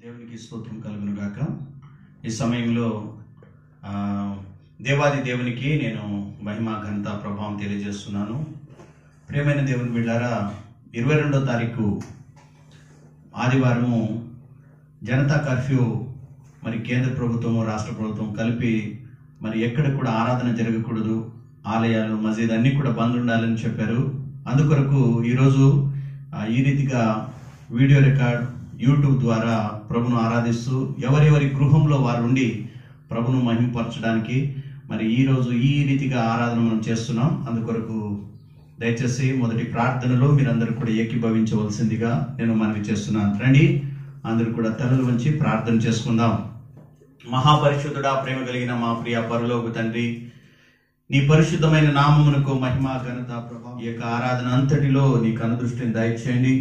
దేవునికి స్తోత్రం కలుగును గాక. ఈ సమయంలో దేవాది దేవునికి నేను మహిమ ఘనత ప్రభావం తెలియజేస్తున్నాను. ప్రియమైన దేవుని బిడ్డారా, 22వ తారీఖు ఆదివారము జనతా కర్ఫ్యూ మరి కేంద్ర ప్రభుత్వము రాష్ట్ర ప్రభుత్వం కలిపి మరి ఎక్కడ కూడా ఆరాధన జరగకూడదు, ఆలయాలు మసీద్ అన్నీ కూడా బంద్ ఉండాలని చెప్పారు. అందుకొరకు ఈరోజు ఈ రీతిగా వీడియో రికార్డ్ యూట్యూబ్ ద్వారా ప్రభును ఆరాధిస్తూ ఎవరెవరి గృహంలో వారు ఉండి ప్రభును మహిమపరచడానికి మరి ఈరోజు ఈ రీతిగా ఆరాధన మనం చేస్తున్నాం. అందుకొరకు దయచేసి మొదటి ప్రార్థనలో మీరందరూ కూడా ఏకీభవించవలసిందిగా నేను మనవి చేస్తున్నాను. రండి, అందరూ కూడా తలలు వంచి ప్రార్థన చేసుకుందాం. మహాపరిశుద్ధుడా, ప్రేమ కలిగిన మా ప్రియ పరలోక తండ్రి, నీ పరిశుద్ధమైన నామమునకు మహిమ ఘనత ప్రభావం ఈ యొక్క ఆరాధన అంతటిలో నీ కనుదృష్టిని దయచేయండి.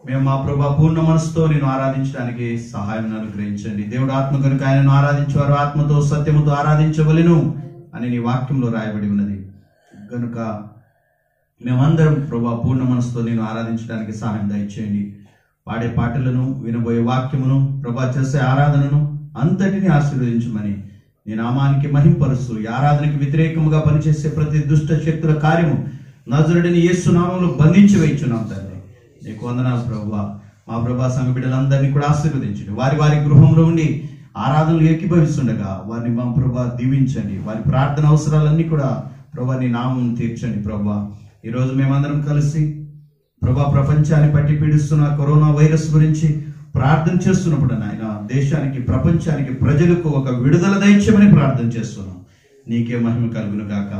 మేము మా ప్రభా పూర్ణ మనసుతో నేను ఆరాధించడానికి సహాయం అనుగ్రహించండి. దేవుడు ఆత్మ కనుక ఆయనను ఆరాధించేవారు ఆత్మతో సత్యముతో ఆరాధించవలెను అని నీ వాక్యంలో రాయబడి ఉన్నది. కనుక మేమందరం ప్రభా పూర్ణ మనసుతో నేను ఆరాధించడానికి సహాయం దయచేయండి. పాడే పాటలను, వినబోయే వాక్యమును, ప్రభా చేసే ఆరాధనను అంతటిని ఆశీర్వదించమని నీ నామానికి మహింపరుస్తూ ఈ ఆరాధనకి వ్యతిరేకముగా పనిచేసే ప్రతి దుష్ట శక్తుల కార్యము నజరుడిని యేసు నామములో బంధించి వేయించున్నాం తండ్రి. నీకు వందనాలు ప్రభువా. మా ప్రభా సంఘ బిడ్డలందరినీ కూడా ఆశీర్వదించండి. వారి వారి గృహంలో ఉండి ఆరాధనలు ఏకీభవిస్తుండగా వారిని మా ప్రభా దీవించండి. వారి ప్రార్థన అవసరాలన్నీ కూడా ప్రభా నీ నామం తీర్చండి. ప్రభా ఈరోజు మేమందరం కలిసి ప్రభా ప్రపంచాన్ని పట్టి పీడిస్తున్న కరోనా వైరస్ గురించి ప్రార్థన చేస్తున్నప్పుడు నాయన దేశానికి, ప్రపంచానికి, ప్రజలకు ఒక విడుదల దయచేయమని ప్రార్థన చేస్తున్నాం. నీకే మహిమ కలుగును గాక.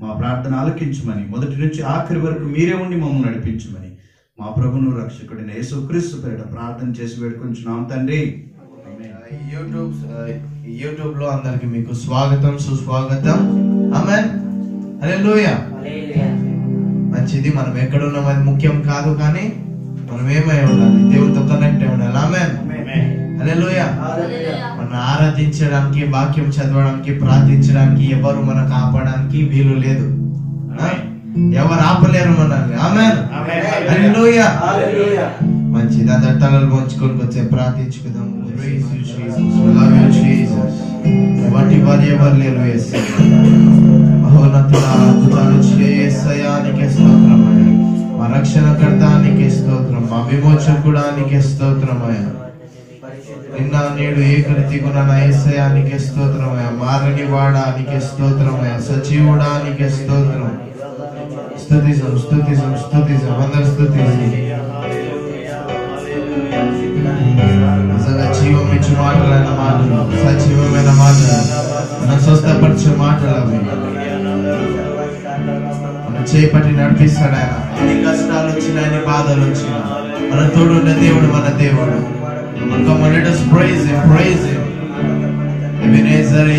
మా ప్రార్థన ఆలకించమని, మొదటి నుంచి ఆఖరి వరకు మీరే ఉండి మమ్మల్ని నడిపించమని మా ప్రభును రక్షకుడైన యేసుక్రీస్తు పేరిట ప్రార్థన చేసి వేడుకుంటున్నాం తండ్రి. యూట్యూబ్ లో అందరికి మీకు స్వాగతం, సుస్వాగతం. ఆమేన్, హల్లెలూయా. మంచిది. మనం ఎక్కడ ఉన్నామని ముఖ్యం కాదు, కానీ మనం ఏమై ఉండాలి, దేవుడితో కనెక్ట్ అయి ఉండాలి. ఆమేన్, హల్లెలూయా. మనం ఆరాధించడానికి, వాక్యం చదవడానికి, ప్రార్థించడానికి ఎవరు మనకు ఆపడానికి వీలు లేదు. ఎవరు ఆపలేరు మనల్ని. ఆమేన్, హల్లెలూయా. మంచిది. అందరి తలలు వంచుకొని వచ్చే ప్రార్థించుకుందాం. ఎవరు లేరు మహోన్నతుడా, అద్భుతాలు యేసయ్యానికి స్తోత్రమయ్య. మా రక్షణకర్తానికి స్తోత్రం, మా విమోచకుడానికి స్తోత్రమయ్య. నిన్న నేడు ఏకరీతిగా యేసయ్యానికి స్తోత్రమయ్య. మారని వాడానికి స్తోత్రమయ్య. సజీవుడానికి స్తోత్రం. స్తుతిజం, స్తుతిజం, స్తుతిజం. అందరు స్తుతిజం. నిజంగా జీవం ఇచ్చి మాటలైన మాటలు, సజీవమైన మాటలు, మనం స్వస్థపరిచే మాటలు అవి. మనం చేపట్టి నడిపిస్తాడు ఆయన. ఎన్ని కష్టాలు వచ్చినా, ఎన్ని బాధలు వచ్చినా మన తోడు ఉన్న దేవుడు మన దేవుడు.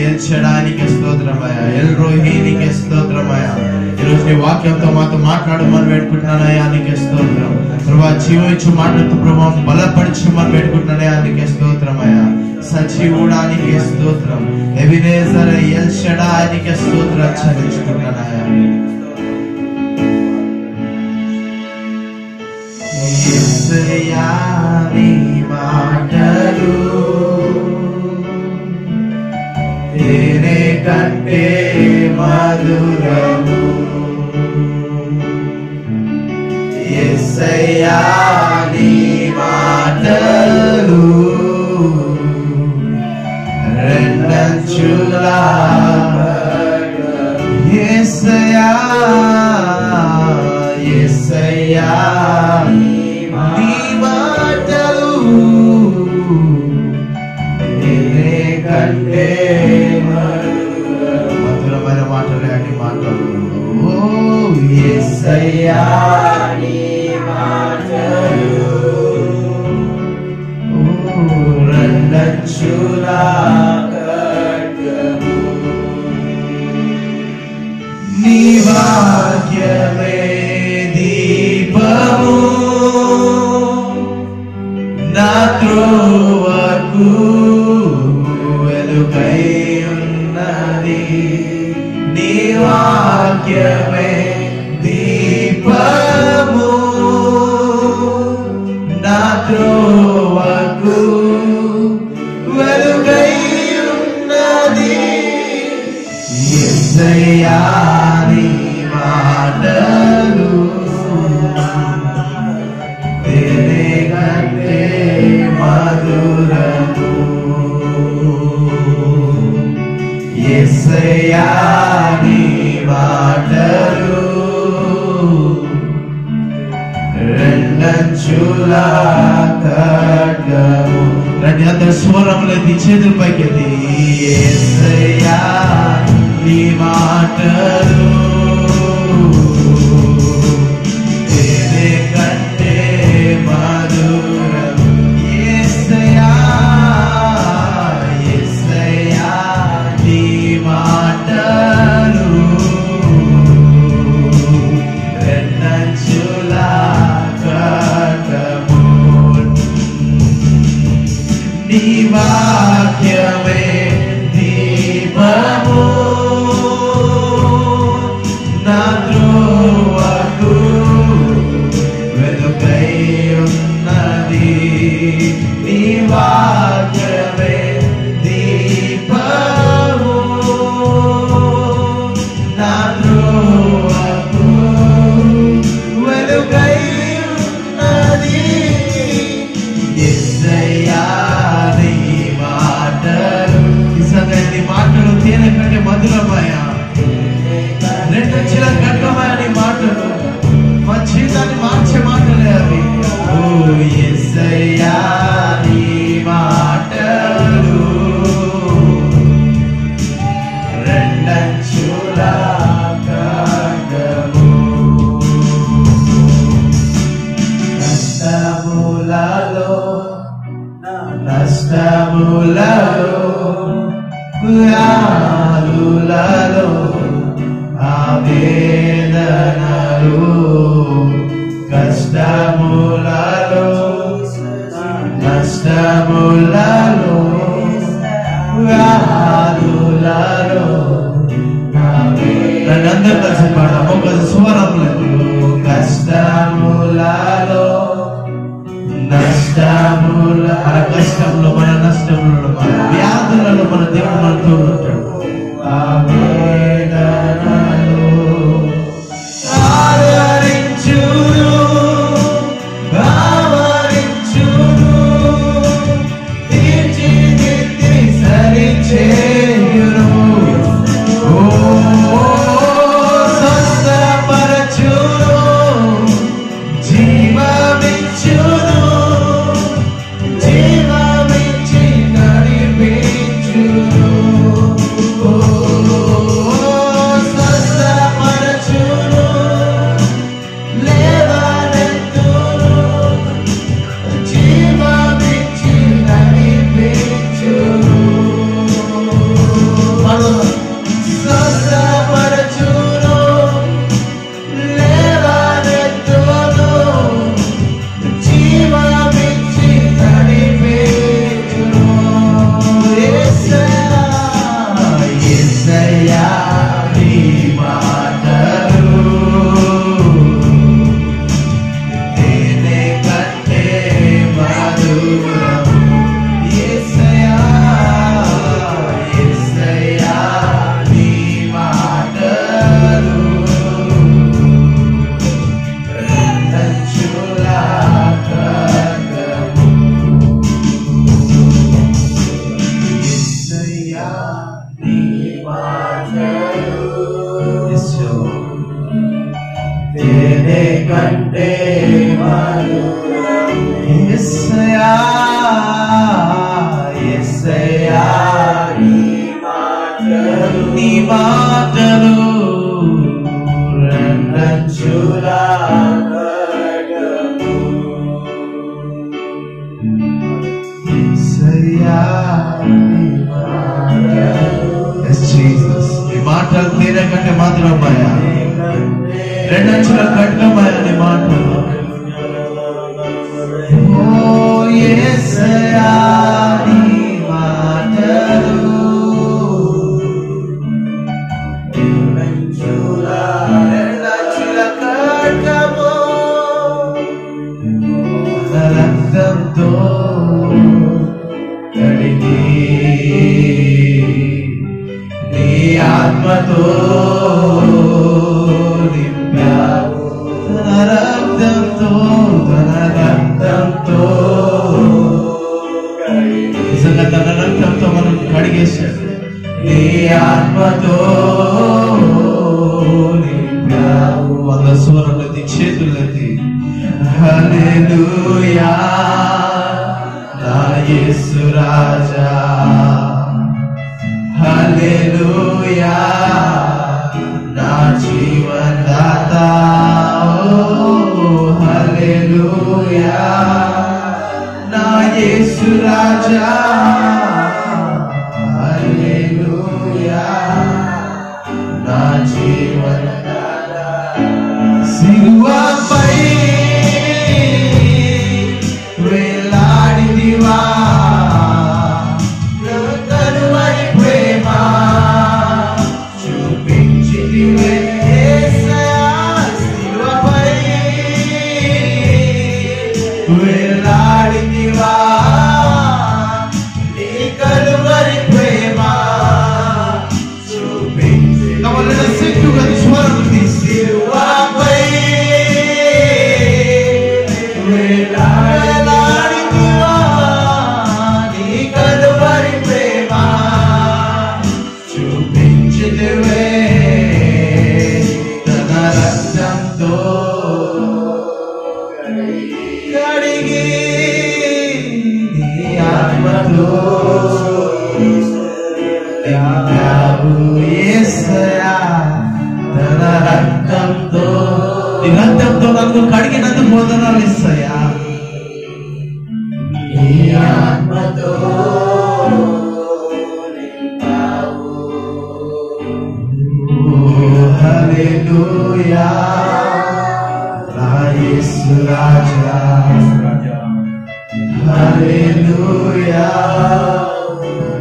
ఎల్షడానికి స్తోత్రమయ్య. ఎల్ రోహినికి స్తోత్రమయ్య. ఈరోజు నీ వాక్యంతో మాతో మాట్లాడమని వేడుకుంటున్నానయ్యా, నీకే స్తోత్రం. ప్రభా జీవం ఇచ్చి మాట్లాడుతూ ప్రభావం బలపరిచమని వేడుకుంటున్నానయ్యా, నీకే స్తోత్రమయ్య. సజీవుడానికి స్తోత్రం. ఎబినేజర్ ఎల్షడానికి స్తోత్రం చెల్లించుకుంటున్నానయ్యా. యేసయ్యా నీ మాటలు తేనె కంటే మధురము. యేసయ్యా నీ మాటలు రెండంచుల. యేసయ్యా, యేసయ్యా నీ మాటలు తేనె కంటే మధురమైన మాటలే అని మాటలు. యేసయ్యా నీ మాటలు రెండంచుల ఖడ్గము. నీ వాక్యమే దీపము నా త్రోవకు వెలుగై ఉన్నది. నీ వాక్యమే దీపము నా త్రోవకు యేసయ్యా నీ మాటలు రెండంచుల ఖడ్గము. రండి అందరు స్వరములెత్తి చేతుల పైకెత్తి. యేసయ్యా నీ మాటలు తేనె కంటే మధురం. యేసయ్యా యేసయ్యా నీ మాటలు రెండంచుల ఖడ్గము. నీ వాక్యమే దీపము నా త్రోవకు వెలుగై ఉన్నది. నీ వాక్యమే దీపము నా త్రోవకు వెలుగై ఉన్నది. యేసయ్యా నీ మాటలు నీ మాటలు తేనె కంటే మధురమయ రెండంచుల ఖడ్గమయ నీ మాటలు మా జీవితాన్ని మార్చే మాటలే అవి. ఓ యేసయ్యా నీ మాటలు రెండంచుల ఖడ్గము. కష్టములలో నష్టములలో వ్యాధులలో ఆవేదనలు కష్టములలో నష్టములలో వ్యాధులలో అందరూ కలిసి పాడము. ఒక స్వరములు. కష్టములలో నష్టముల మన కష్టంలో మన నష్టములలో మన వ్యాధులలో మన దేవుడు మనతో ఉంటాడు. ఆవేదనలు ఆదరించును ఆవరించును తీర్చిదిద్ది సరిచేయును. ఓ స్వస్థపరచును జీవమిచ్చును జీవమిచ్చి నడిపించును. ఓ స్వస్థపరచును లేవనెత్తును జీవమిచ్చి నడిపించును. స్వస్థపరచును లేవనెత్తును జీవమిచ్చి నడిపించును. యేసయ్యా యేసయ్యా నీ మాటలు తేనె కంటే మధురము. యేసయ్యా యేసయ్యా నీ మాటలు రెండంచుల ఖడ్గము. యేసయ్యా నీ మాటలు తేనె కంటే మధురం. యేసయ్యా యేసయ్యా నీ మాటలు రెండంచుల ఖడ్గము. యేసయ్యా నీ మాటలు. Yes, Jesus. నీ మాటలు తేనె కంటే మధురమయ రెండంచుల ఖడ్గమయ నీ మాటలు. ఓ యేసయ్యా నీ మాటలు రెండంచుల ఖడ్గము. రక్తంతో కడిగి నీ ఆత్మతో నింపావు. తన రక్తంతో నిజంగా తన రక్తంతో మనం కడిగేశాడు. నీ ఆత్మతో హల్లెలూయా నా యేసు రాజా, హల్లెలూయా నా జీవనదాతా, హల్లెలూయా నా యేసు రాజా, హల్లెలూయా నా జీవనదాతా. సిలువపై వేలాడితివా కరువై ప్రేమ చూపించితివే యేసయ్యా, సిలువపై వేలాడితివా నీ కరువై ప్రేమ చూపించి. Come on, let us sing together. స్వరముని సిలువపై వేలాడితివా నీ కరువై ప్రేమ చూపించితివే తన రక్తంతో కడిగి నీ ఆత్మతో నింపావు యేసయ్యా, తన రక్తంతో. నీ రక్తంతో నన్ను కడిగినందుకు వందనాలు యేసయ్యా. నీ ఆత్మతో నింపావు. హల్లెలూయా నా యేసు రాజా, హల్లెలూయా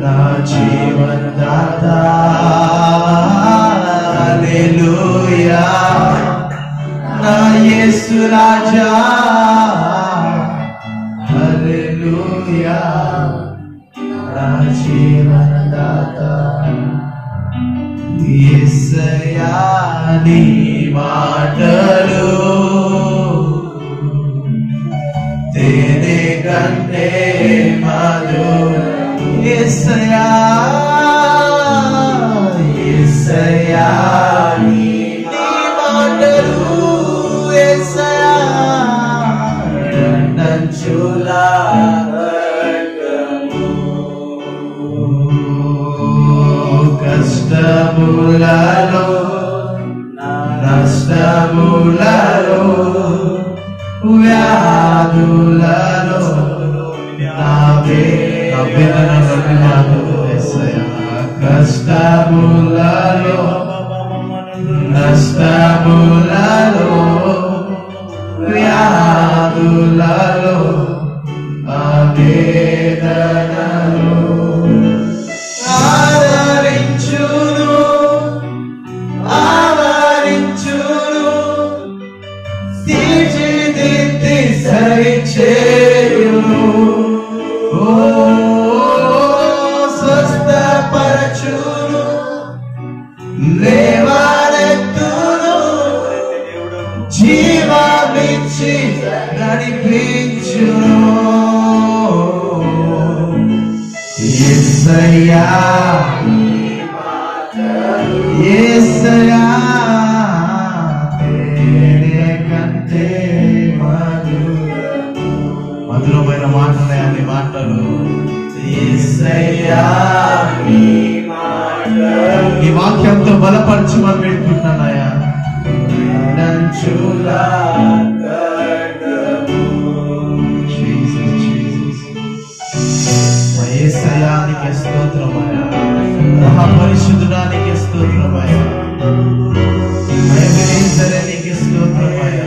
నా జీవనదాతా, హల్లెలూయా నా యేసు రాజా, హల్లెలూయా నా జీవనదాతా. యేసయ్యా నీ మాటలు తేనె కంటే మధురం. యేసయ్యా యేసయ్యా నీ మాటలు యేసయ్యా నంచులా కష్టములలో నష్టములలో వ్యాధులలో కష్టములలో నష్టములలో వ్యాధులలో ఆవేదనలో ఆదరించును ఆవరించును తీర్చిదిద్ది సరిచేయును. ఓ స్వస్థపరచును లేవనెత్తును జీవమిచ్చి నడిపించును. యేసయ్యా యేసయ్యా తేనె కంటే మధురమైన మాటలే అన్ని మాటలు. యేసయ్యా ఈ వాక్యంతో బలపరచమని పెట్టుకుంటున్నాయా. నంచులా యేసయ్యానికి స్తోత్రమయ్యా, మహాపరిశుద్ధుడానికి స్తోత్రమయ్యా, మహిమేశ్వరునికి స్తోత్రమయ్యా.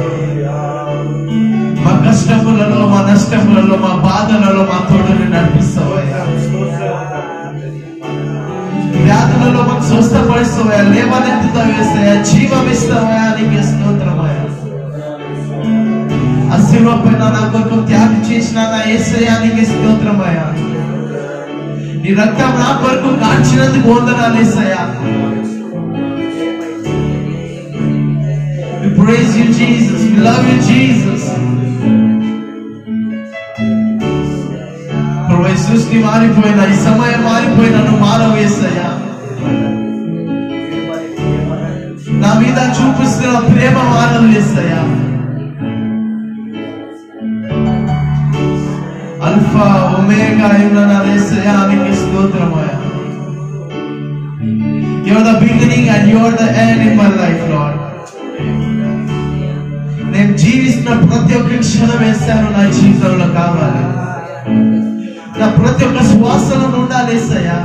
మా కష్టములలో మా నష్టములలో మా బాధలలో మా తోడుని నడిపిస్తావయ్యా. వ్యాధులలో మాకు స్వస్థపరుస్తావయ్యా, లేవనెత్తుతావు యేసయ్యా, జీవమిస్తావయ్యా. నీకు స్తోత్రమయ్యా. ఆ శిలువ పైన నా కొరకు త్యాగం చేసిన నా యేసయ్యా నీకు స్తోత్రమయ్యా. నీ రక్తం నా కొరకు కాల్చినందుకు వందనాలు యేసయ్యా. We praise you Jesus, we love you Jesus. ప్రభు ఈ సృష్టి మారిపోయినా, ఈ సమయం మారిపోయినా నువ్వు మారవు యేసయ్యా. నా మీద చూపిస్తున్న ప్రేమ మారదు యేసయ్యా. అల్ఫా ఒమేగా అయిన నా యేసయ్యా నీకు స్తోత్రమయ్యా. You are the beginning and you are the end in my life, Lord. నేను జీవిస్తున్న ప్రతి ఒక్క క్షణం వేస్తాను నా జీవితంలో కావాలి. నా ప్రతి ఒక్క శ్వాసలో ఉండాలి యేసయ్యా.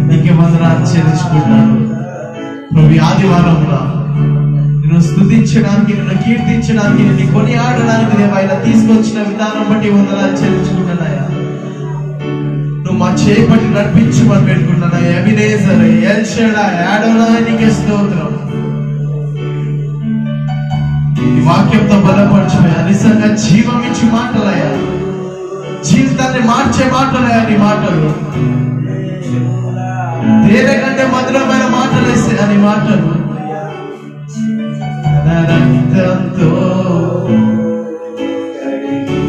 నీకే వందనాలు చెల్లించుకుంటాను ప్రభు. ఆదివారంలో నిన్ను స్తుతించడానికి, నిన్ను కీర్తించడానికి, నిన్ను కొనియాడడానికి దేవా ఇలా తీసుకొచ్చిన విధానం బట్టి వందనాలు చెల్లించుకుంటున్నాయా. నువ్వు మా చేపట్టి నడిపించమని పెట్టుకుంటున్నా. ఎబినేజర్, ఎల్ షడాయ్, అడోనాయ్ నీకే స్తోత్రం. ఈ వాక్యంతో బలపరచమయ్యా. నిజంగా జీవం ఇచ్చి మాటలయ్యా, జీవితాన్ని మార్చే మాటలయ్యా నీ మాటలు. తేనె కంటే మధురమైన మాటలు వేస్తే అని మాటలు. రక్తంతో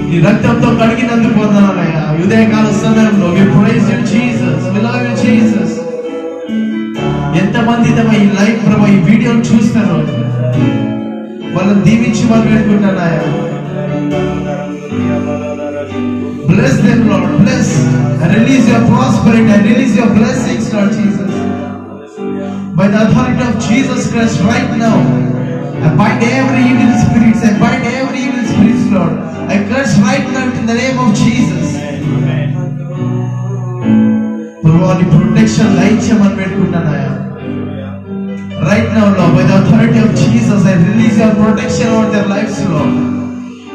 నీ రక్తంతో కడిగినందుకు పొందాలయ్యా. ఉదయకాల సమయంలో we praise you Jesus, we love you Jesus. ఎంతమంది ఈ లైవ్ ప్రభు ఈ వీడియోని చూస్తారు, వాళ్ళని దీవించి వాళ్ళు పెట్టుకుంటానయ్యా. Bless them, Lord. Bless and release your prosperity and release your blessings, Lord Jesus. By the authority of Jesus Christ right now, I bind every evil spirits. I bind every evil spirits, Lord. I curse right now in the name of Jesus. Provide protection, light chemani పెట్టుకుంటానయ్యా. Right now, Lord, by the authority of Jesus, I release your protection over their lives, Lord.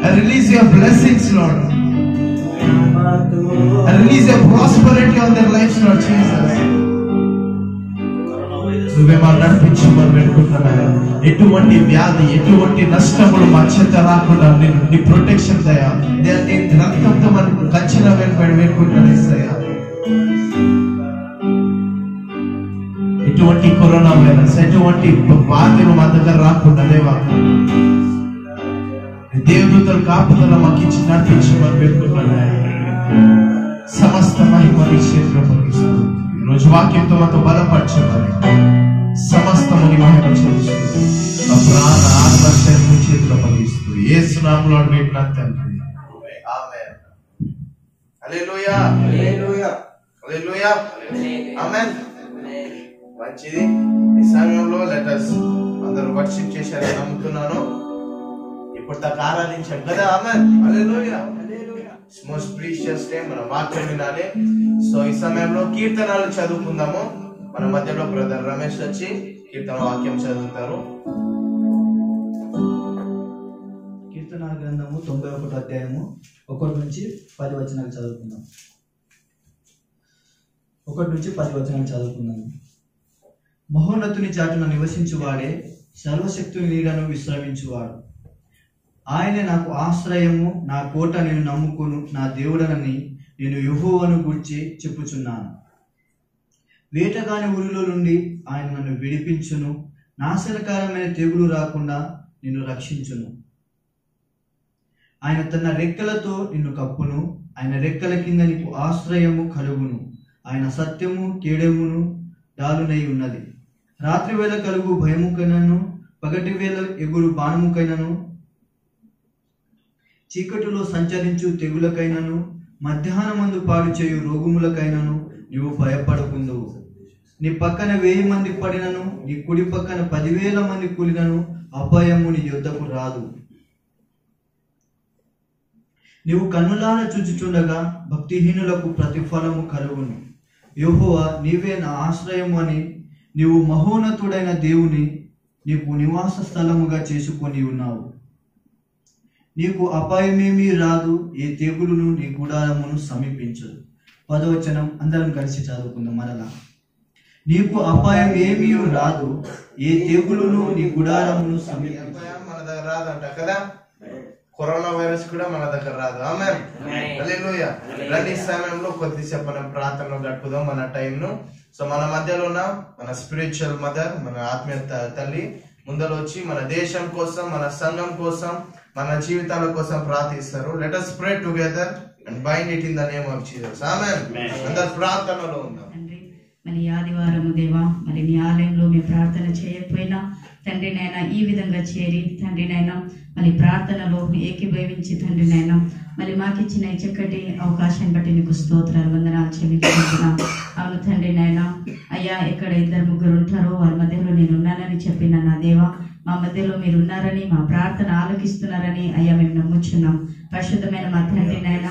I release your blessings, Lord. I release your prosperity on their lives, Lord Jesus. నువ్వే మా నడిపించమని పెట్టుకుంటున్నాయా. ఎటువంటి వ్యాధి, ఎటువంటి నష్టములు మా చెంత రాకుండా నీ ప్రొటెక్షన్ దయా, నీ రక్తంతో మనకు ఖచ్చితంగా పెట్టుకుంటున్నాయ్యా. ఎటువంటి కరోనా వైరస్, ఎటువంటి వ్యాధులు మా దగ్గర రాకుండా దేవా దేవదూతలు కాపుదల మాకు ఇచ్చి నడిపించమని పెట్టుకుంటున్నాయా. సమస్త మహిమ నీ చేతిలో పగిస్తూ ఈరోజు వాక్యంతో మాతో బలపరచమని సమస్తము నీ మహిమ చెల్లిస్తూ నా ప్రాణ ఆత్మ శరీరం చేతిలో పగిస్తూ యేసు నామములో అడిగినాను తండ్రి, ఆమేన్. హల్లెలూయా, హల్లెలూయా, హల్లెలూయా, ఆమేన్. మంచిది. ఈ సమయంలో లెటర్స్ అందరూ వర్షిప్ చేశారని నమ్ముతున్నాను. ఇప్పుడు దాకా ఆరాధించాం కదా. ఆమేన్, హల్లెలూయా. మోస్ట్ ప్రీషియస్ డే మన వాక్యం వినాలి. సో ఈ సమయంలో కీర్తనలు చదువుకుందాము. మన మధ్యలో బ్రదర్ రమేష్ వచ్చి కీర్తన వాక్యం చదువుతారు. కీర్తన గ్రంథము 91వ అధ్యాయము 1 నుంచి 10 వచనాలు చదువుకుందాం. 1 నుంచి 10 వచనాలు చదువుకుందాము. మహోన్నతుని చాటున నివసించువాడే, సర్వశక్తుని నీడను విశ్రమించువాడు. ఆయనే నాకు ఆశ్రయము, నా కోట, నేను నమ్ముకును నా దేవుడనని నేను యెహోవాను గూర్చి చెప్పుచున్నాను. వేటగాని ఊరిలో నుండి ఆయన నన్ను విడిపించును, నాశనకరమైన తెగులు రాకుండా నిన్ను రక్షించును. ఆయన తన రెక్కలతో నిన్ను కప్పును, ఆయన రెక్కల కింద నీకు ఆశ్రయము కలుగును. ఆయన సత్యము కేడెమును డాలునై ఉన్నది. రాత్రి వేళ కలుగు భయముకైనను, పగటి వేళ ఎగురు బాణముకైనను, చీకటిలో సంచరించు తెగులకైనను, మధ్యాహ్నమందు పాడు చేయు రోగములకైనను నీవు భయపడకుందువు. నీ పక్కన 1000 మంది పడినను, నీ కుడి పక్కన 10,000 మంది కూలినను అపాయము నీ యొద్దకు రాదు. నీవు కన్నులారా చూచుచుండగా భక్తిహీనులకు ప్రతిఫలము కలుగును. యెహోవా నీవే నా ఆశ్రయము అని నీవు మహోన్నతుడైన దేవుని నీకు నివాస స్థలముగా చేసుకొని ఉన్నావు. నీకు అపాయమేమీ రాదు, ఏ తెగులును నీ గుడారమును సమీపించదు. 10వ వచనం అందరం కలిసి చదువుకుందాం మరలా. నీకు అపాయం ఏమీ రాదు, ఏ తెగులును నీ గుడారమును సమీపించదు. మన దగ్గర రాదంట కదా. కరోనా వైరస్ కూడా మన దగ్గర రాదు. ఆమేన్, హల్లెలూయా. రండి సమయంలో కొద్దిసేపు మనం ప్రార్థనలో గడుపుదాం మన టైం ను. సో మన మధ్యలో ఉన్న మన స్పిరిచువల్ మదర్, మన ఆత్మీయ తల్లి ముందర వచ్చి మన దేశం కోసం, మన సంఘం కోసం, మన జీవితాల కోసం ప్రార్థిస్తారు. Let us pray together and bind it in the name of Jesus. Amen. అందరూ ప్రార్థనలో ఉందాం. మరి ఆదివారం దేవా, మరి నీ ఆలయంలో మేము ప్రార్థన చేయకపోయినా తండ్రి నాయన ఈ విధంగా చేరి తండ్రి నాయన మళ్ళీ ప్రార్థనలో ఏకీభవించి తండ్రి నాయన మళ్ళీ మాకిచ్చిన ఈ చక్కటి అవకాశాన్ని బట్టి నీకు స్తోత్రాలు వందనాలు చెల్లించుకుంటున్నాం. అవును తండ్రి నాయన అయ్యా ఎక్కడ 2-3 ఉంటారో వారి మధ్యలో నేను ఉన్నానని చెప్పిన నా దేవా, మా మధ్యలో మీరు ఉన్నారని, మా ప్రార్థన ఆలకిస్తున్నారని అయ్యా మేము నమ్ముచున్నాం. పరిశుద్ధమైన మా తండ్రి నాయన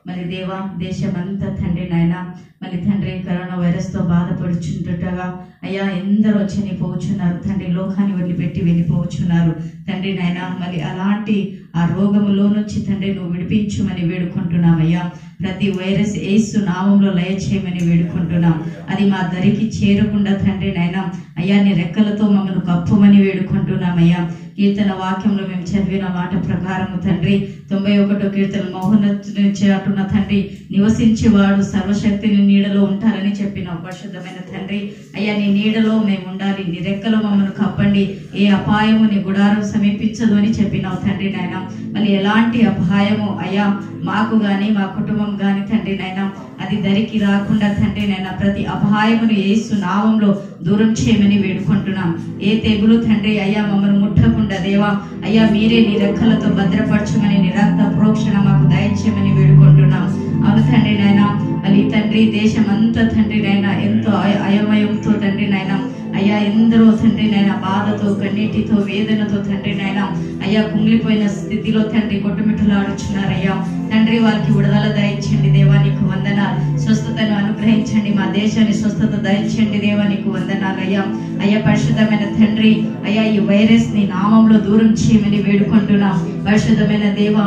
మరి దేవా, దేశమంతా తండ్రి నాయన మళ్ళీ తండ్రి కరోనా వైరస్ తో బాధపడుచుంటుండగా అయ్యా ఎందరో చనిపోవచ్చున్నారు తండ్రి, లోకాన్ని వదిలిపెట్టి వెళ్ళిపోవచ్చున్నారు తండ్రి నాయన. మళ్ళీ అలాంటి ఆ రోగములో నుంచి తండ్రి నువ్వు విడిపించుమని వేడుకుంటున్నామయ్యా. ప్రతి వైరస్ యేసు నామంలో లయ చేయమని వేడుకుంటున్నాం. అది మా దరికి చేరకుండా తండ్రి నాయన అయ్యా నీ రెక్కలతో మమ్మల్ని కప్పుమని వేడుకుంటున్నామయ్యా. కీర్తన వాక్యంలో మేము చదివిన మాట ప్రకారము తండ్రి 91వ కీర్తన మహోన్నతుని చాటున తండ్రి నివసించేవాడు సర్వశక్తిని నీడలో ఉంటారని చెప్పిన పరిశుద్ధమైన తండ్రి అయ్యా నీ నీడలో మేము ఉండాలి, నీ రెక్కలో మమ్మల్ని కప్పండి, ఏ అపాయము నీ గుడారం సమీపించదు అని చెప్పినావు తండ్రి నాయన. మళ్ళీ ఎలాంటి అపాయము అయ్యా మాకు గాని మా కుటుంబం గాని తండ్రి నాయన అది దరికి రాకుండా తండ్రి నాయన ప్రతి అపాయమును యేసు నామంలో దూరం చేయమని వేడుకుంటున్నాం. ఏ తెగులు తండ్రి అయ్యా మమ్మల్ని ముట్టకుండా దేవా అయ్యా మీరే నీ రెక్కలతో భద్రపరచమని నీ రక్త ప్రోక్షణ మాకు దయచేయమని వేడుకుంటున్నాం. అవును తండ్రి నాయన మళ్ళీ తండ్రి దేశమంతా తండ్రి నాయన ఎంతో అయమయంతో తండ్రి నాయన అయ్యా ఎందరో తండ్రి నాయన బాధతో కన్నీటితో వేదనతో తండ్రి నాయన అయ్యా కుంగిలిపోయిన స్థితిలో తండ్రి కొట్టుమిట్టులాడుచున్నారయ్యా. తండ్రి వాళ్ళకి విడుదల దయచండి దేవా, నీకు వందనాలు. స్వస్థతను అనుగ్రహించండి, మా దేశాన్ని స్వస్థత దయచండి దేవా, నీకు వందనాలు అయ్యా. అయ్యా పరిశుద్ధమైన తండ్రి అయ్యా ఈ వైరస్ నీ నామంలో దూరం చేయమని వేడుకుంటున్నాం. పరిశుద్ధమైన దేవా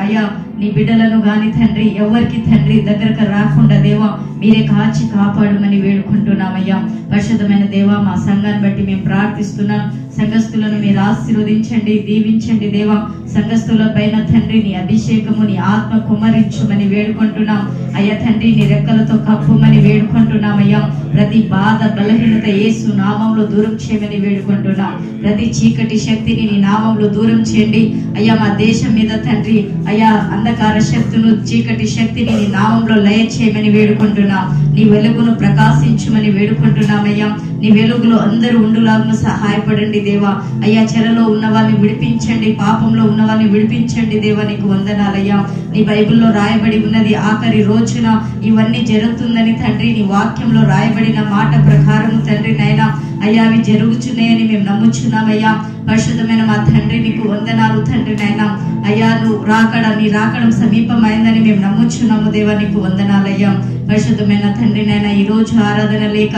అయ్యా నీ బిడ్డలను గాని తండ్రి ఎవరికి తండ్రి దగ్గరకు రాకుండా దేవా మీరే కాచి కాపాడమని వేడుకుంటున్నామయ్యా. పరిశుద్ధమైన దేవా మా సంఘాన్ని బట్టి మేము ప్రార్థిస్తున్నాం. సంఘస్థులను మీరు ఆశీర్వదించండి, దీవించండి దేవా. సంఘస్థుల పైన తండ్రి నీ అభిషేకము నీ ఆత్మ కుమ్మరించమని వేడుకుంటున్నాం అయ్యా. తండ్రి నీ రెక్కలతో కప్పుమని వేడుకుంటున్నామయ్యా. ప్రతి బాధ బలహీనత యేసు నామంలో దూరం చేయమని వేడుకుంటున్నాం. ప్రతి చీకటి శక్తిని నీ నామంలో దూరం చేయండి అయ్యా. మా దేశం మీద తండ్రి అయ్యా అంధకార శక్తులు చీకటి శక్తిని నీ నామంలో లయ చేయమని వేడుకుంటున్నాం. నీ వెలుగును ప్రకాశించమని వేడుకుంటున్నామయ్యా. నీ వెలుగులో అందరూ ఉండులాగా సహాయపడండి దేవా అయ్యా. చెరలో ఉన్న వాళ్ళని విడిపించండి, పాపంలో ఉన్న వాళ్ళని విడిపించండి దేవా, నీకు వందనాలయ్యా. నీ బైబిల్లో రాయబడి ఉన్నది ఆఖరి రోజున ఇవన్నీ జరుగుతుందని తండ్రి నీ వాక్యంలో రాయబడిన మాట ప్రకారం తండ్రి నాయన అయ్యా అవి జరుగుచున్నాయని మేము నమ్ముచున్నామయ్యా. పరిశుద్ధమైన మా తండ్రి నీకు వందనాలు తండ్రి నాయన అయ్యా. నువ్వు నీ రాకడం సమీపమైందని మేము నమ్ముచున్నాము దేవా, నీకు వందనాలయ్యా. పరిశుద్ధమైన తండ్రి నాయన ఈ రోజు ఆరాధన లేక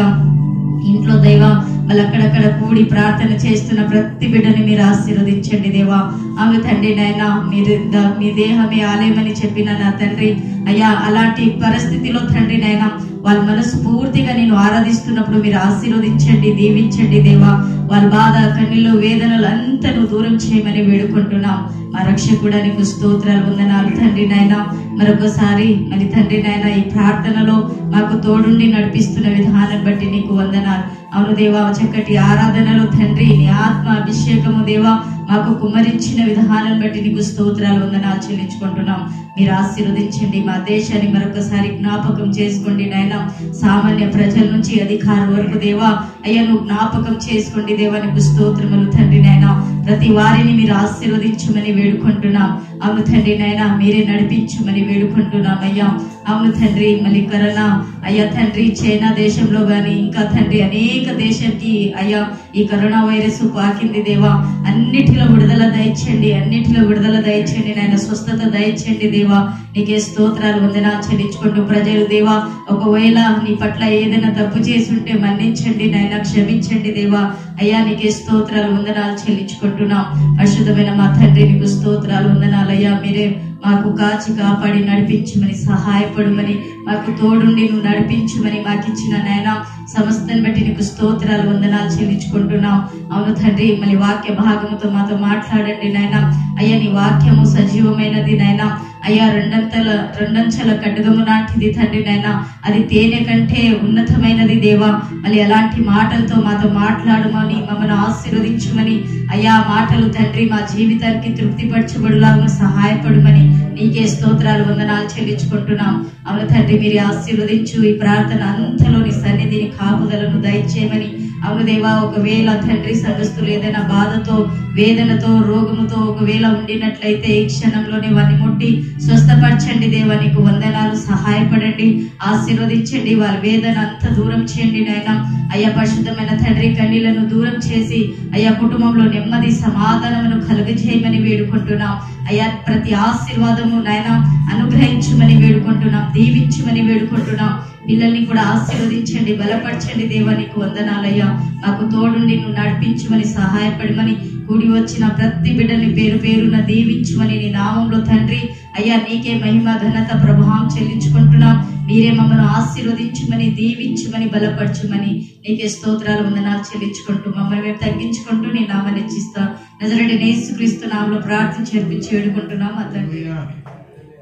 ఇంట్లో దైవ మళ్ళీ అక్కడక్కడ కూడి ప్రార్థన చేస్తున్న ప్రతి బిడ్డని మీరు ఆశీర్వదించండి దేవా. ఆమె తండ్రి నాయన మీరు మీ దేహమే ఆలయమని చెప్పిన నా తండ్రి అయ్యా అలాంటి పరిస్థితిలో తండ్రి నాయన వాళ్ళ మనస్ఫూర్తిగా నేను ఆరాధిస్తున్నప్పుడు మీరు ఆశీర్వదించండి, దీవించండి దేవా. వాళ్ళ బాధ కన్నీళ్ళు వేదనలు అంతా నువ్వు దూరం చేయమని వేడుకుంటున్నాం. మా రక్షకుడా నీకు స్తోత్రాలు వందనాలు తండ్రి నాయన. మరొకసారి మరి తండ్రి నాయన ఈ ప్రార్థనలో మాకు తోడుండి నడిపిస్తున్న విధానం బట్టి నీకు వందనాలు. అవును దేవా చక్కటి ఆరాధనలో తండ్రి నీ ఆత్మ అభిషేకము దేవా మాకు కుమ్మరించిన విధానం బట్టి నీకు స్తోత్రాలు వందనాలు చెల్లించుకుంటున్నాం. మీరు ఆశీర్వదించండి. మా దేశాన్ని మరొకసారి జ్ఞాపకం చేసుకోండి నాయన. సామాన్య ప్రజల నుంచి అధికారం వరకు దేవా అయ్యా నువ్వు జ్ఞాపకం చేసుకోండి దేవా, నీకు స్తోత్రములు తండ్రి నాయన. ప్రతి వారిని మీరు ఆశీర్వదించమని వేడుకుంటున్నాం. అవును తండ్రి నాయన మీరే నడిపించమని వేడుకుంటున్నాం అయ్యా. అవును తండ్రి మళ్ళీ కరోనా అయ్యా తండ్రి చైనా దేశంలో గాని ఇంకా తండ్రి అనేక దేశానికి అయ్యా ఈ కరోనా వైరస్ పాకింది దేవా. అన్నిటిలో విడుదల దయచేయండి, అన్నిటిలో విడుదల దయచేయండి నాయన. స్వస్థత దయచేయండి దేవా, నీకే స్తోత్రాలు వందనాలు చెల్లించుకుంటూ ప్రజలు దేవా ఒకవేళ నీ పట్ల ఏదైనా తప్పు చేసి ఉంటే మన్నించండి నాయన, క్షమించండి దేవా అయ్యా. నీకే స్తోత్రాలు వందనాలు చెల్లించుకుంటున్నాం. పరిశుద్ధమైన మా తండ్రి నీకు స్తోత్రాలు వందనాలు అయ్యా. మీరే మాకు కాచి కాపాడి నడిపించమని సహాయపడమని మాకు తోడుండి నువ్వు నడిపించమని మాకు ఇచ్చిన నాయన సమస్తాన్ని బట్టి నీకు స్తోత్రాలు వందనాలు చెల్లించుకుంటున్నాం. అవును తండ్రి మళ్ళీ వాక్య భాగముతో మాతో మాట్లాడండి నాయన అయ్యా. నీ వాక్యము సజీవమైనది నాయన అయ్యా. రెండంచెల ఖడ్గము లాంటిది తండ్రి నాయన. అది తేనె కంటే ఉన్నతమైనది దేవా. మళ్ళీ అలాంటి మాటలతో మాతో మాట్లాడమని మమ్మల్ని ఆశీర్వదించమని అయ్యా. మాటలు తండ్రి మా జీవితానికి తృప్తిపరచబడులాగా సహాయపడమని నీకే స్తోత్రాలు వందనాలు చెల్లించుకుంటున్నాం. అవును తండ్రి మీరు ఆశీర్వదించు. ఈ ప్రార్థన అంతలో నీ సన్నిధిని కాపుదలను దయచేయమని అవును దేవా, ఒకవేళ తండ్రి సంఘస్థులు ఏదైనా బాధతో, వేదనతో, రోగముతో ఒకవేళ ఉండినట్లయితే ఈ క్షణంలోనే వారిని ముట్టి స్వస్థపరచండి దేవా. నీకు వందనాలు. సహాయపడండి, ఆశీర్వదించండి, వారి వేదన అంతా దూరం చేయండి నాయన. అయ్యా పరిశుద్ధమైన తండ్రి, కన్నీళ్లను దూరం చేసి అయ్యా కుటుంబంలో నెమ్మది సమాధానమును కలుగజేయమని వేడుకుంటున్నాం. అయ్యా ప్రతి ఆశీర్వాదము నాయన అనుగ్రహించమని వేడుకుంటున్నాం, దీవించమని వేడుకుంటున్నాం. పిల్లల్ని కూడా ఆశీర్వదించండి, బలపరచండి దేవా. నీకు వందనాలయ్యా. మాకు తోడుండి నువ్వు నడిపించమని, సహాయపడమని, కూడి వచ్చిన ప్రతి బిడ్డని పేరు పేరున దీవించమని నీ నామంలో తండ్రి అయ్యా నీకే మహిమ, ఘనత, ప్రభావం చెల్లించుకుంటున్నాం. మీరే మమ్మల్ని ఆశీర్వదించమని, దీవించమని, బలపరచమని నీకే స్తోత్రాలు, వందనాలు చెల్లించుకుంటూ మమ్మల్ని మేము తగ్గించుకుంటూ నీ నామాన్ని హెచ్చిస్తా. నజరేయుడైన యేసుక్రీస్తు నామములో ప్రార్థించి చేర్పించి వేడుకుంటున్నాం మా తండ్రి.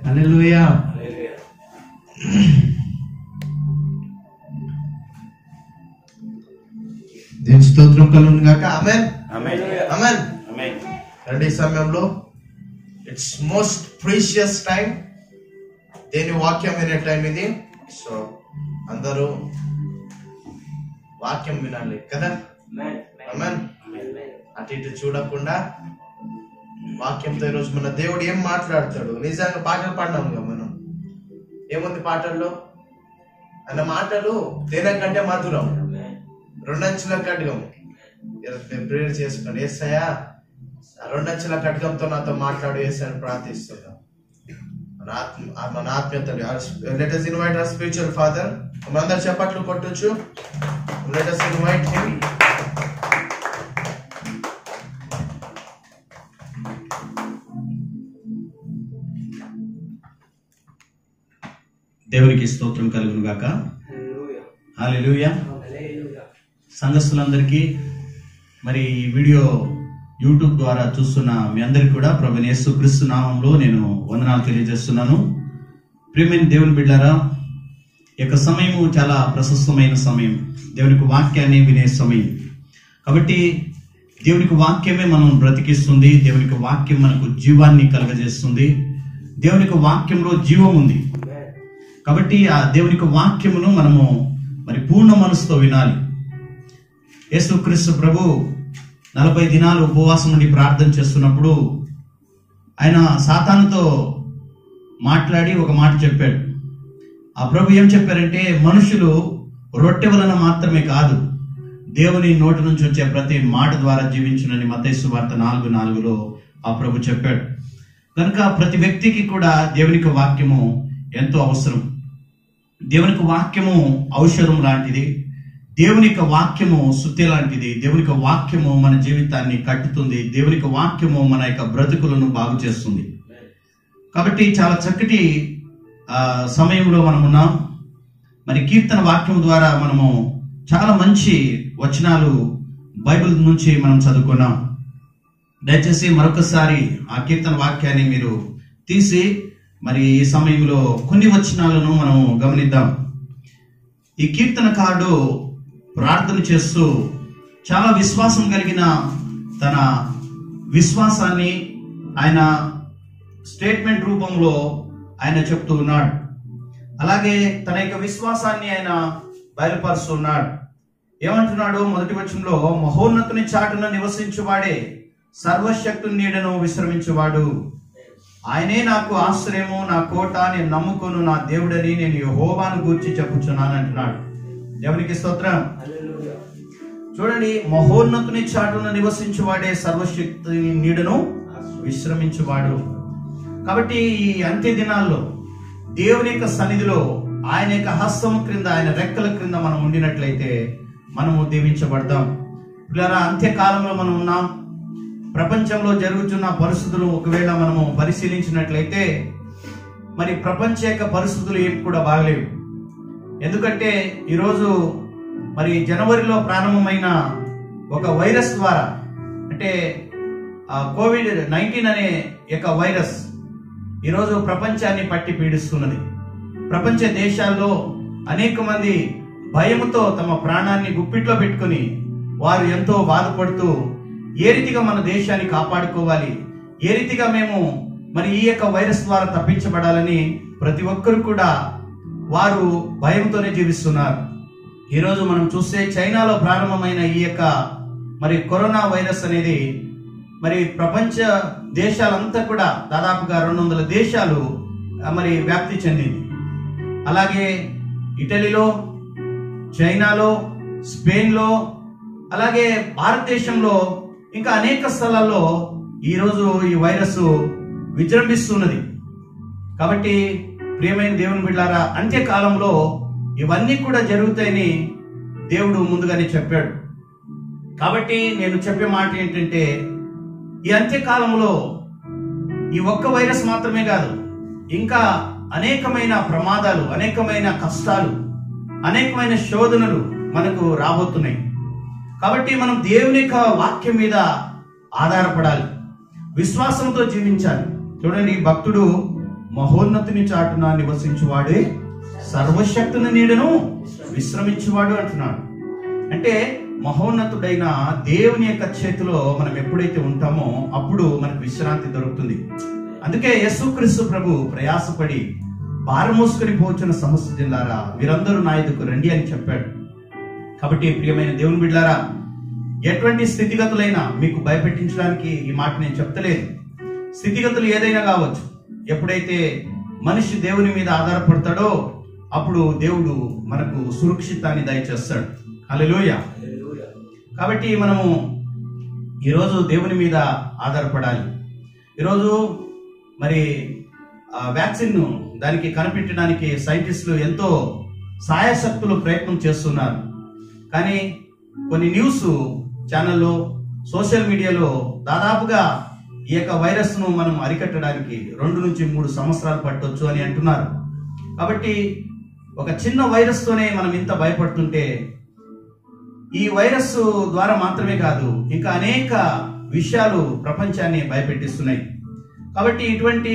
హల్లెలూయా. దేవుని స్తోత్రం కలుగును గాక. ఆమేన్, ఆమేన్, ఆమేన్, ఆమేన్. ఈ సమయంలో ఇట్స్ మోస్ట్ ప్రీషియస్ టైం. దేని వాక్యం వినే టైం ఇది. సో అందరూ వాక్యం వినాలి కదా. ఆమేన్. అటు ఇటు చూడకుండా వాక్యంతో ఈరోజు మన దేవుడు ఏం మాట్లాడతాడు. నిజంగా పాటలు పాడినాం కదా మనం. ఏముంది పాటల్లో? అన్న మాటలు దేనికంటే మధురం, రెండంచుల ఖడ్గం. ప్రేయర్ చేసుకోండి. యేసయ్యా రెండంచుల ఖడ్గంతో నాతో మాట్లాడు యేసయ్యని ప్రార్థిస్తున్నాం. మన ఆత్మీయతలు. Let us invite our spiritual father. మనందరూ చప్పట్లు కొట్టొచ్చు. Let us invite him. దేవునికి స్తోత్రం కలుగును గాక. హల్లెలూయా. సంఘస్థులందరికీ మరి ఈ వీడియో యూట్యూబ్ ద్వారా చూస్తున్న మీ అందరికీ కూడా ప్రభువైన యేసుక్రీస్తు నామములో నేను వందనాలు తెలియజేస్తున్నాను. ప్రియమైన దేవుని బిడ్డలారా, ఈ యొక్క సమయము చాలా ప్రశస్తమైన సమయం, దేవునికి వాక్యాన్ని వినే సమయం. కాబట్టి దేవునికి వాక్యమే మనం బ్రతికిస్తుంది. దేవునికి వాక్యం మనకు జీవాన్ని కలుగజేస్తుంది. దేవునికి వాక్యంలో జీవం ఉంది. కాబట్టి ఆ దేవునికి వాక్యమును మనము మరి పూర్ణ మనసుతో వినాలి. యేసుక్రీస్తు ప్రభు 40 దినాలు ఉపవాసం నుండి ప్రార్థన చేస్తున్నప్పుడు ఆయన సాతానుతో మాట్లాడి ఒక మాట చెప్పాడు. ఆ ప్రభు ఏం చెప్పారంటే, మనుషులు రొట్టె వలన మాత్రమే కాదు, దేవుని నోటి నుంచి వచ్చే ప్రతి మాట ద్వారా జీవించునని మత్తయి సువార్త 4:4లో ఆ ప్రభు చెప్పాడు. కనుక ప్రతి వ్యక్తికి కూడా దేవునికి వాక్యము ఎంతో అవసరం. దేవునికి వాక్యము ఔషధం లాంటిది. దేవునికి వాక్యము సుత్తి లాంటిది. దేవునికి వాక్యము మన జీవితాన్ని కట్టుతుంది. దేవునికి వాక్యము మన యొక్క బ్రతుకులను బాగు చేస్తుంది. కాబట్టి చాలా చక్కటి సమయంలో మనం ఉన్నాం. మరి కీర్తన వాక్యం ద్వారా మనము చాలా మంచి వచనాలు బైబిల్ నుంచి మనం చదువుకున్నాం. దయచేసి మరొకసారి ఆ కీర్తన వాక్యాన్ని మీరు తీసి మరి ఈ సమయంలో కొన్ని వచనాలను మనం గమనిద్దాం. ఈ కీర్తనకారుడు ప్రార్థన చేస్తూ చాలా విశ్వాసం కలిగిన తన విశ్వాసాన్ని ఆయన స్టేట్మెంట్ రూపంలో ఆయన చెప్తూ ఉన్నాడు. అలాగే తన యొక్క విశ్వాసాన్ని ఆయన బయలుపరుస్తున్నాడు. ఏమంటున్నాడు? మొదటి వచనంలో, మహోన్నతుని చాటున నివసించువాడే, సర్వశక్తుని నీడను విశ్రమించువాడు, ఆయనే నాకు ఆశ్రయము, నా కోట, నేను నమ్ముకొను నా దేవుడని నేను యెహోవాను గూర్చి చెప్పుచున్నాను అంటున్నాడు. దేవునికి స్తోత్రం. చూడండి, మహోన్నతుని చాటున నివసించువాడే, సర్వశక్తుని నీడను విశ్రమించువాడు. కాబట్టి ఈ అంత్య దినాల్లో దేవుని యొక్క సన్నిధిలో, ఆయన యొక్క హస్తం క్రింద, ఆయన రెక్కల క్రింద మనం ఉండినట్లయితే మనము దీవించబడతాం. పిల్లరా, అంత్యకాలంలో మనం ఉన్నాం. ప్రపంచంలో జరుగుతున్న పరిస్థితులు ఒకవేళ మనము పరిశీలించినట్లయితే మరి ప్రపంచ యొక్క పరిస్థితులు ఏం కూడా బాగలేవు. ఎందుకంటే ఈరోజు మరి జనవరిలో ప్రారంభమైన ఒక వైరస్ ద్వారా, అంటే COVID-19 అనే యొక్క వైరస్ ఈరోజు ప్రపంచాన్ని పట్టి పీడిస్తున్నది. ప్రపంచ దేశాల్లో అనేక మంది భయముతో తమ ప్రాణాన్ని గుప్పిట్లో పెట్టుకుని వారు ఎంతో బాధపడుతూ ఏ రీతిగా మన దేశాన్ని కాపాడుకోవాలి, ఏ రీతిగా మేము మరి ఈ యొక్క వైరస్ ద్వారా తప్పించబడాలని ప్రతి ఒక్కరు కూడా వారు భయంతోనే జీవిస్తున్నారు. ఈరోజు మనం చూస్తే చైనాలో ప్రారంభమైన ఈ యొక్క మరి కరోనా వైరస్ అనేది మరి ప్రపంచ దేశాలంతా కూడా దాదాపుగా 200 దేశాలు మరి వ్యాప్తి చెందింది. అలాగే ఇటలీలో, చైనాలో, స్పెయిన్లో, అలాగే భారతదేశంలో ఇంకా అనేక స్థలాల్లో ఈరోజు ఈ వైరస్ విజృంభిస్తున్నది. కాబట్టి ప్రియమైన దేవుని బిడ్డలారా, అంత్యకాలంలో ఇవన్నీ కూడా జరుగుతాయని దేవుడు ముందుగానే చెప్పాడు. కాబట్టి నేను చెప్పే మాట ఏంటంటే, ఈ అంత్యకాలంలో ఈ ఒక్క వైరస్ మాత్రమే కాదు, ఇంకా అనేకమైన ప్రమాదాలు, అనేకమైన కష్టాలు, అనేకమైన శోధనలు మనకు రాబోతున్నాయి. కాబట్టి మనం దేవుని యొక్క వాక్యం మీద ఆధారపడాలి, విశ్వాసంతో జీవించాలి. చూడండి, భక్తుడు మహోన్నతుని చాటున నివసించువాడే సర్వశక్తుని నీడను విశ్రమించువాడు అంటున్నాడు. అంటే మహోన్నతుడైన దేవుని యొక్క చేతిలో మనం ఎప్పుడైతే ఉంటామో అప్పుడు మనకు విశ్రాంతి దొరుకుతుంది. అందుకే యేసుక్రీస్తు ప్రభు ప్రయాసపడి భారం మోసుకొని పోచున్న సమస్త జిల్లారా వీరందరూ నా ఎదుకు రండి అని చెప్పాడు. కాబట్టి ప్రియమైన దేవుని బిడ్డలారా, ఎటువంటి స్థితిగతులైనా మీకు భయపెట్టించడానికి ఈ మాట నేను చెప్తలేదు. స్థితిగతులు ఏదైనా కావచ్చు, ఎప్పుడైతే మనిషి దేవుని మీద ఆధారపడతాడో అప్పుడు దేవుడు మనకు సురక్షితాన్ని దయచేస్తాడు. హల్లెలూయా. కాబట్టి మనము ఈరోజు దేవుని మీద ఆధారపడాలి. ఈరోజు మరి వ్యాక్సిన్ దానికి కనిపెట్టడానికి సైంటిస్టులు ఎంతో సాయశక్తులు ప్రయత్నం చేస్తున్నారు. కానీ కొన్ని న్యూస్ ఛానల్లో, సోషల్ మీడియాలో దాదాపుగా ఈ యొక్క వైరస్ ను మనం అరికట్టడానికి 2 నుంచి 3 సంవత్సరాలు పట్టొచ్చు అని అంటున్నారు. కాబట్టి ఒక చిన్న వైరస్ తోనే మనం ఇంత భయపడుతుంటే, ఈ వైరస్ ద్వారా మాత్రమే కాదు ఇంకా అనేక విషయాలు ప్రపంచాన్ని భయపెట్టిస్తున్నాయి. కాబట్టి ఇటువంటి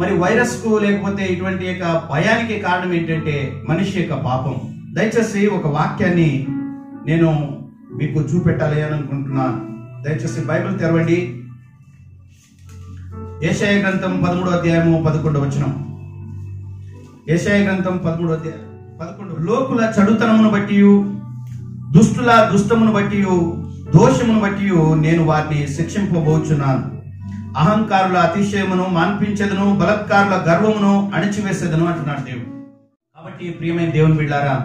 మరి వైరస్ కు లేకపోతే ఇటువంటి యొక్క భయానికి కారణం ఏంటంటే మనిషి యొక్క పాపం. దయచేసి ఒక వాక్యాన్ని నేను మీకు చూపెట్టాలి అని అనుకుంటున్నాను. దయచేసి బైబిల్ తెరవండి. యెషయా గ్రంథం 13వ అధ్యాయము 11వ వచనం. యెషయా గ్రంథం 13వ అధ్యాయం 11. లోకుల చెడుతనమును బట్టి, దుష్టుల దుష్టమును బట్టి, దోషమును బట్టి నేను వారిని శిక్షింపబోచున్నాను. అహంకారుల అతిశయమును మాన్పించెదను, బలత్కారుల గర్వమును అణిచివేసేదను అంటున్నాడు దేవుడు. కాబట్టి ప్రియమైన దేవుని బిడ్డలారా,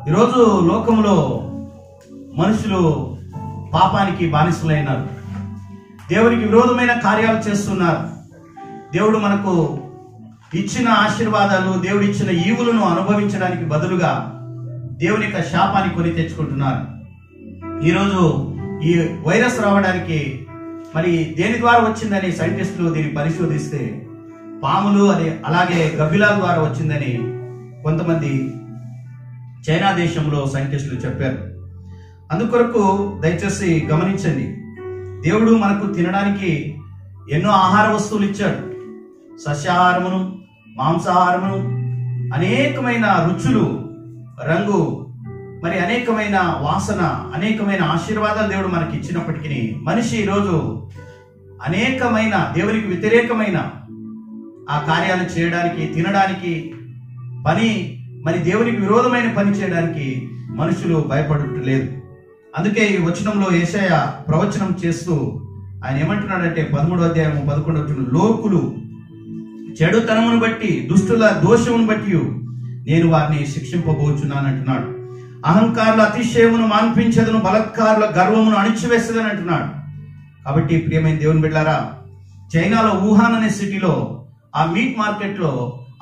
ఈరోజు లోకంలో మనుషులు పాపానికి బానిసలైనారు, దేవునికి విరోధమైన కార్యాలు చేస్తున్నారు. దేవుడు మనకు ఇచ్చిన ఆశీర్వాదాలు, దేవుడు ఇచ్చిన ఈవులను అనుభవించడానికి బదులుగా దేవుని యొక్క శాపాన్ని కొని తెచ్చుకుంటున్నారు. ఈరోజు ఈ వైరస్ రావడానికి మరి దేని ద్వారా వచ్చిందని సైంటిస్టులు దీన్ని పరిశోధిస్తే పాములు అని, అలాగే గబ్బిలాల ద్వారా వచ్చిందని కొంతమంది చైనా దేశంలో సైంటిస్టులు చెప్పారు. అందుకొరకు దయచేసి గమనించండి, దేవుడు మనకు తినడానికి ఎన్నో ఆహార వస్తువులు ఇచ్చాడు. సస్యాహారమును, మాంసాహారమును, అనేకమైన రుచులు, రంగు, మరి అనేకమైన వాసన, అనేకమైన ఆశీర్వాదాలు దేవుడు మనకి ఇచ్చినప్పటికీ మనిషి ఈరోజు అనేకమైన దేవునికి వ్యతిరేకమైన ఆ కార్యాలు చేయడానికి, తినడానికి, మరి దేవునికి విరోధమైన పని చేయడానికి మనుషులు భయపడట్లేదు. అందుకే ఈ వచనంలో యేషయా ప్రవచనం చేస్తూ ఆయన ఏమంటున్నాడంటే 13వ అధ్యాయం 11వ వచనం, లోకులు చెడుతనమును బట్టి, దుష్టుల దోషమును బట్టి నేను వారిని శిక్షింపబోచున్నాను అంటున్నాడు. అహంకారుల అతిశయమును మాన్పించదును, బలత్కారుల గర్వమును అణిచివేసేదని అంటున్నాడు. కాబట్టి ప్రియమైన దేవుని బిడ్డలారా, చైనాలో వుహాన్ అనే సిటీలో ఆ మీట్ మార్కెట్ లో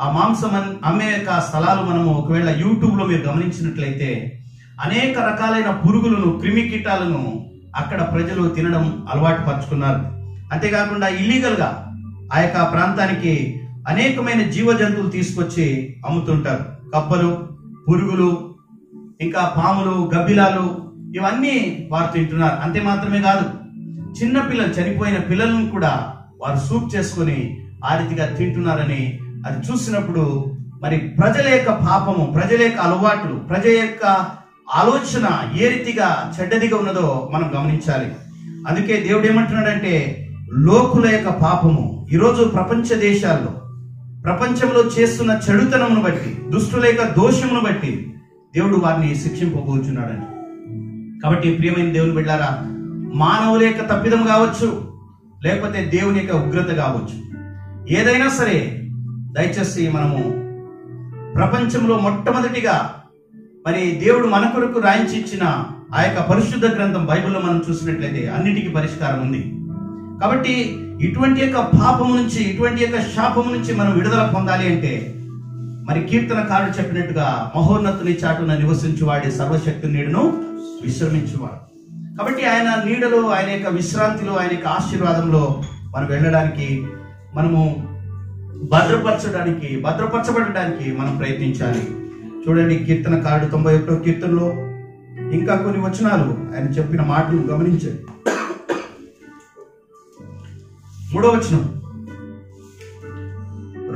ఆ మాంసం అమ్మే యొక్క స్థలాలు మనము ఒకవేళ యూట్యూబ్ లో మీరు గమనించినట్లయితే అనేక రకాలైన పురుగులను, క్రిమి కీటాలను అక్కడ ప్రజలు తినడం అలవాటు పరుచుకున్నారు. అంతేకాకుండా ఇల్లీగల్ గా ఆ యొక్క ప్రాంతానికి అనేకమైన జీవ జంతువులు తీసుకొచ్చి అమ్ముతుంటారు. కప్పలు, పురుగులు, ఇంకా పాములు, గబ్బిలాలు, ఇవన్నీ వారు తింటున్నారు. అంతే మాత్రమే కాదు, చిన్న పిల్లలు, చనిపోయిన పిల్లలను కూడా వారు సూప్ చేసుకుని ఆ రీతిగా తింటున్నారని అది చూసినప్పుడు మరి ప్రజల యొక్క పాపము, ప్రజల యొక్క అలవాట్లు, ప్రజల యొక్క ఆలోచన ఏ రీతిగా చెడ్డదిగా ఉన్నదో మనం గమనించాలి. అందుకే దేవుడు ఏమంటున్నాడంటే, లోకుల యొక్క పాపము ఈరోజు ప్రపంచ దేశాల్లో, ప్రపంచంలో చేస్తున్న చెడుతనమును బట్టి, దుష్టుల యొక్క దోషమును బట్టి దేవుడు వారిని శిక్షింపబోచున్నాడని. కాబట్టి ప్రియమైన దేవుని బిడ్డారా, మానవుల యొక్క తప్పిదం కావచ్చు, లేకపోతే దేవుని యొక్క ఉగ్రత కావచ్చు, ఏదైనా సరే దయచేసి మనము ప్రపంచంలో మొట్టమొదటిగా మరి దేవుడు మన కొరకు రాయించి ఇచ్చిన ఆ యొక్క పరిశుద్ధ గ్రంథం బైబిల్లో మనం చూసినట్లయితే అన్నిటికీ పరిష్కారం ఉంది. కాబట్టి ఇటువంటి యొక్క పాపము నుంచి, ఇటువంటి యొక్క శాపము నుంచి మనం విడుదల పొందాలి అంటే మరి కీర్తనకారుడు చెప్పినట్టుగా మహోన్నతుని చాటున నివసించువాడి సర్వశక్తి నీడను విశ్రమించువాడు. కాబట్టి ఆయన నీడలో, ఆయన యొక్క విశ్రాంతిలో, ఆయన యొక్క ఆశీర్వాదంలో మనం వెళ్ళడానికి, మనము భద్రపరచబడడానికి మనం ప్రయత్నించాలి. చూడండి, కీర్తనకారుడు 91వ కీర్తనలో ఇంకా కొన్ని వచనాలు ఆయన చెప్పిన మాటలు గమనించండి. 3వ వచనం,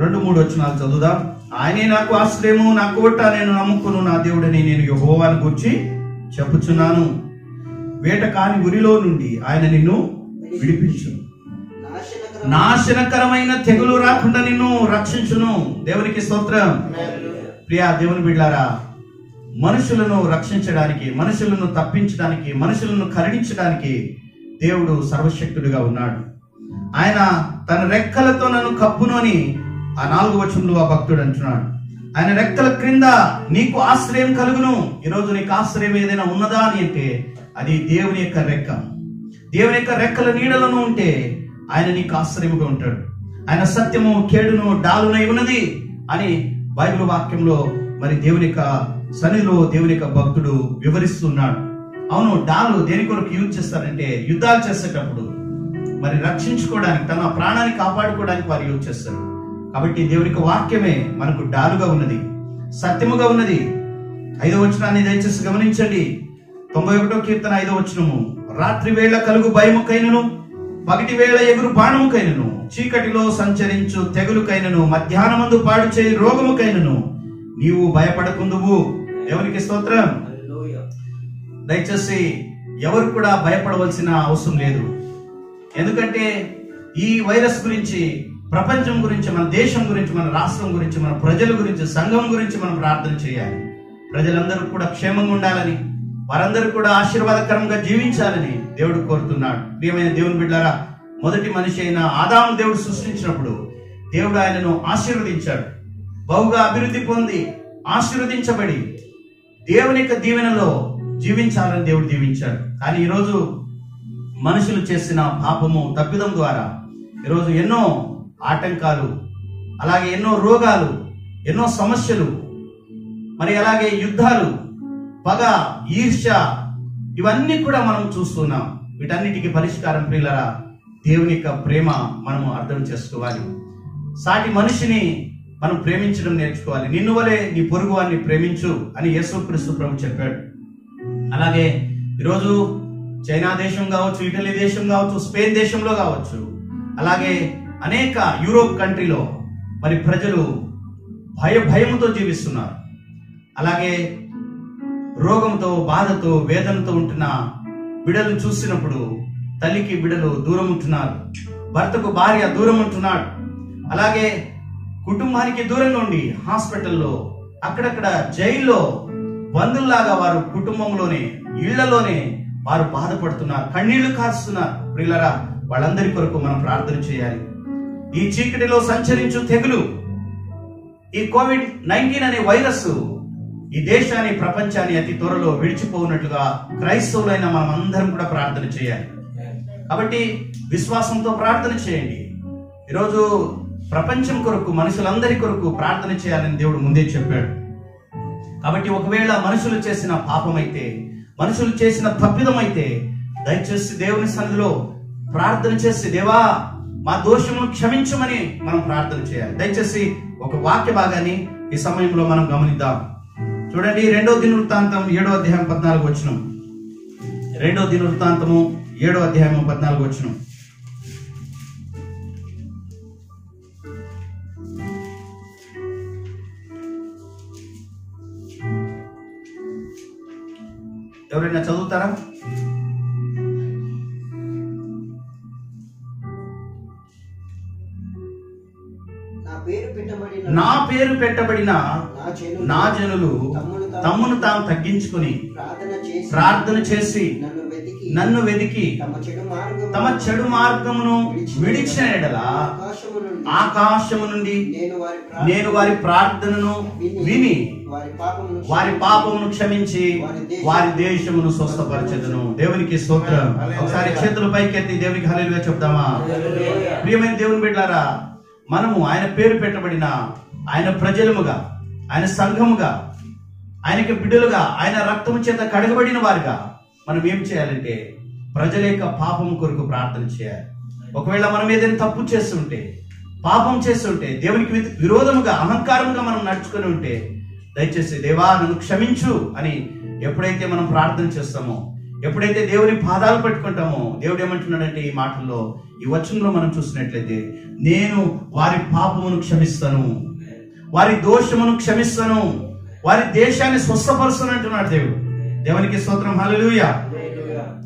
2-3 వచనాలు చదువుదాం. ఆయనే నాకు ఆశ్రయము, నా కోట, నేను నమ్ముకును నా దేవుడని నేను యెహోవాను గూర్చి చెప్పుచున్నాను. వేట కాని ఉరిలో నుండి ఆయన నిన్ను విడిపించును, నాశనకరమైన తెగులు రాకుండా నిన్ను రక్షించును. దేవునికి స్తోత్రం. ప్రియా దేవుని బిడ్డలారా, మనుషులను రక్షించడానికి, మనుషులను తప్పించడానికి, మనుషులను కరుణించడానికి దేవుడు సర్వశక్తుడిగా ఉన్నాడు. ఆయన తన రెక్కలతో నన్ను కప్పును అని ఆ 4వ వచనంలో ఆ భక్తుడు అంటున్నాడు. ఆయన రెక్కల క్రింద నీకు ఆశ్రయం కలుగును. ఈరోజు నీకు ఆశ్రయం ఏదైనా ఉన్నదా అని అంటే అది దేవుని యొక్క రెక్క. దేవుని యొక్క రెక్కల నీడలను ఉంటే ఆయన నీకు ఆశ్రయముగా ఉంటాడు. ఆయన సత్యము కేడును డాలునై ఉన్నది అని బైబిల్ వాక్యంలో మరి దేవుని యొక్క సన్నిధిలో దేవుని యొక్క భక్తుడు వివరిస్తున్నాడు. అవును, డాలు దేని కొరకు యూజ్ చేస్తారంటే యుద్ధాలు చేసేటప్పుడు మరి రక్షించుకోవడానికి, తన ప్రాణాన్ని కాపాడుకోవడానికి వారు యూజ్ చేస్తారు. కాబట్టి దేవుని యొక్క వాక్యమే మనకు డాలుగా ఉన్నది, సత్యముగా ఉన్నది. 5వ వచనాన్ని దయచేసి గమనించండి. 91వ కీర్తన 5వ వచనము, రాత్రి వేళ కలుగు భయముకైనను, పగటి వేళ ఎగురు బాణముకైనను, చీకటిలో సంచరించు తెగులుకైనను, మధ్యాహ్నమందు పాడు చేయి రోగముకైనను నీవు భయపడకుందువు. దేవునికి స్తోత్రం. దయచేసి ఎవరు కూడా భయపడవలసిన అవసరం లేదు. ఎందుకంటే ఈ వైరస్ గురించి, ప్రపంచం గురించి, మన దేశం గురించి, మన రాష్ట్రం గురించి, మన ప్రజల గురించి, సంఘం గురించి మనం ప్రార్థన చేయాలి. ప్రజలందరూ కూడా క్షేమంగా ఉండాలని, వారందరూ కూడా ఆశీర్వాదకరంగా జీవించాలని దేవుడు కోరుతున్నాడు. ప్రియమైన దేవుని బిడ్డలారా, మొదటి మనిషి అయిన ఆదాము దేవుడు సృష్టించినప్పుడు దేవుడు ఆయనను ఆశీర్వదించాడు. బహుగా అభివృద్ధి పొంది ఆశీర్వదించబడి దేవుని యొక్క దీవెనలో జీవించాలని దేవుడు దీవించాడు. కానీ ఈరోజు మనుషులు చేసిన పాపము, తప్పిదం ద్వారా ఈరోజు ఎన్నో ఆటంకాలు, అలాగే ఎన్నో రోగాలు, ఎన్నో సమస్యలు, మరి అలాగే యుద్ధాలు, పగ, ఈర్ష్య, ఇవన్నీ కూడా మనం చూస్తున్నాం. వీటన్నిటికీ పరిష్కారం ప్రియులారా దేవుని యొక్క ప్రేమ మనము అర్థం చేసుకోవాలి. సాటి మనిషిని మనం ప్రేమించడం నేర్చుకోవాలి. నిన్ను వలె నీ పొరుగు వారిని ప్రేమించు అని యేసుక్రీస్తు ప్రభు చెప్పాడు. అలాగే ఈరోజు చైనా దేశం కావచ్చు, ఇటలీ దేశం కావచ్చు, స్పెయిన్ దేశంలో కావచ్చు, అలాగే అనేక యూరోప్ కంట్రీలో మరి ప్రజలు భయముతో జీవిస్తున్నారు. అలాగే రోగంతో, బాధతో, వేదనతో ఉంటున్న బిడ్డలు చూసినప్పుడు తల్లికి బిడ్డలు దూరం ఉంటున్నారు, భర్తకు భార్య దూరం ఉంటున్నాడు. అలాగే కుటుంబానికి దూరంగా ఉండి హాస్పిటల్లో, అక్కడక్కడ జైల్లో బంధువులాగా వారు కుటుంబంలోనే, ఇళ్లలోనే వారు బాధపడుతున్నారు, కన్నీళ్లు కారుస్తున్నారు. ప్రియులారా, వాళ్ళందరి కొరకు మనం ప్రార్థన చేయాలి. ఈ చీకటిలో సంచరించు తెగులు, ఈ కోవిడ్-19 అనే వైరస్ ఈ దేశాన్ని, ప్రపంచాన్ని అతి త్వరలో విడిచిపోయినట్లుగా క్రైస్తవులైన మనం అందరం కూడా ప్రార్థన చేయాలి. కాబట్టి విశ్వాసంతో ప్రార్థన చేయండి. ఈరోజు ప్రపంచం కొరకు, మనుషులందరి కొరకు ప్రార్థన చేయాలని దేవుడు ముందే చెప్పాడు. కాబట్టి ఒకవేళ మనుషులు చేసిన పాపమైతే, మనుషులు చేసిన తప్పిదమైతే దయచేసి దేవుని సన్నిధిలో ప్రార్థన చేసి, దేవా మా దోషమును క్షమించమని మనం ప్రార్థన చేయాలి. దయచేసి ఒక వాక్య భాగాన్ని ఈ సమయంలో మనం గమనిద్దాం. చూడండి, 2వ దినవృత్తాంతం 7వ అధ్యాయం 14వ వచనం. 2వ దినవృత్తాంతము 7వ అధ్యాయం 14వ వచనం. ఎవరైనా చదువుతారా? నా నా పేరు పెట్టబడిన నా జనులు తమ్మును తాము తగ్గించుకుని ప్రార్థన చేసి నన్ను వెదికి తమ చెడు మార్గమును విడిచిన ఎడల ఆకాశము నుండి నేను వారి ప్రార్థనను విని వారి పాపమును క్షమించి వారి దేశమును స్వస్థపరచెదను. దేవునికి స్తోత్రం. ఒకసారి చేతులు పైకెత్తి దేవునికి హల్లెలూయా చెప్తామా? ప్రియమైన దేవుని బిడ్డలారా, మనము ఆయన పేరు పెట్టబడిన ఆయన ప్రజలముగా, ఆయన సంఘముగా, ఆయనకి బిడ్డలుగా, ఆయన రక్తము చేత కడగబడిన వారుగా మనం ఏం చేయాలంటే ప్రజల యొక్క పాపం కొరకు ప్రార్థన చేయాలి. ఒకవేళ మనం ఏదైనా తప్పు చేస్తుంటే, పాపం చేస్తుంటే, దేవునికి విరోధముగా, అహంకారముగా మనం నడుచుకుని ఉంటే, దయచేసి దేవా నన్ను క్షమించు అని ఎప్పుడైతే మనం ప్రార్థన చేస్తామో, ఎప్పుడైతే దేవుని పాదాలు పట్టుకుంటామో, దేవుడు ఏమంటున్నాడంటే ఈ మాటల్లో, ఈ వచనంలో మనం చూసినట్లయితే, నేను వారి పాపమును క్షమిస్తాను, వారి దోషమును క్షమిస్తాను, వారి దేశాన్ని స్వస్థపరుస్తాను అంటున్నాడు దేవుడు. దేవునికి స్తోత్రం. హల్లెలూయా.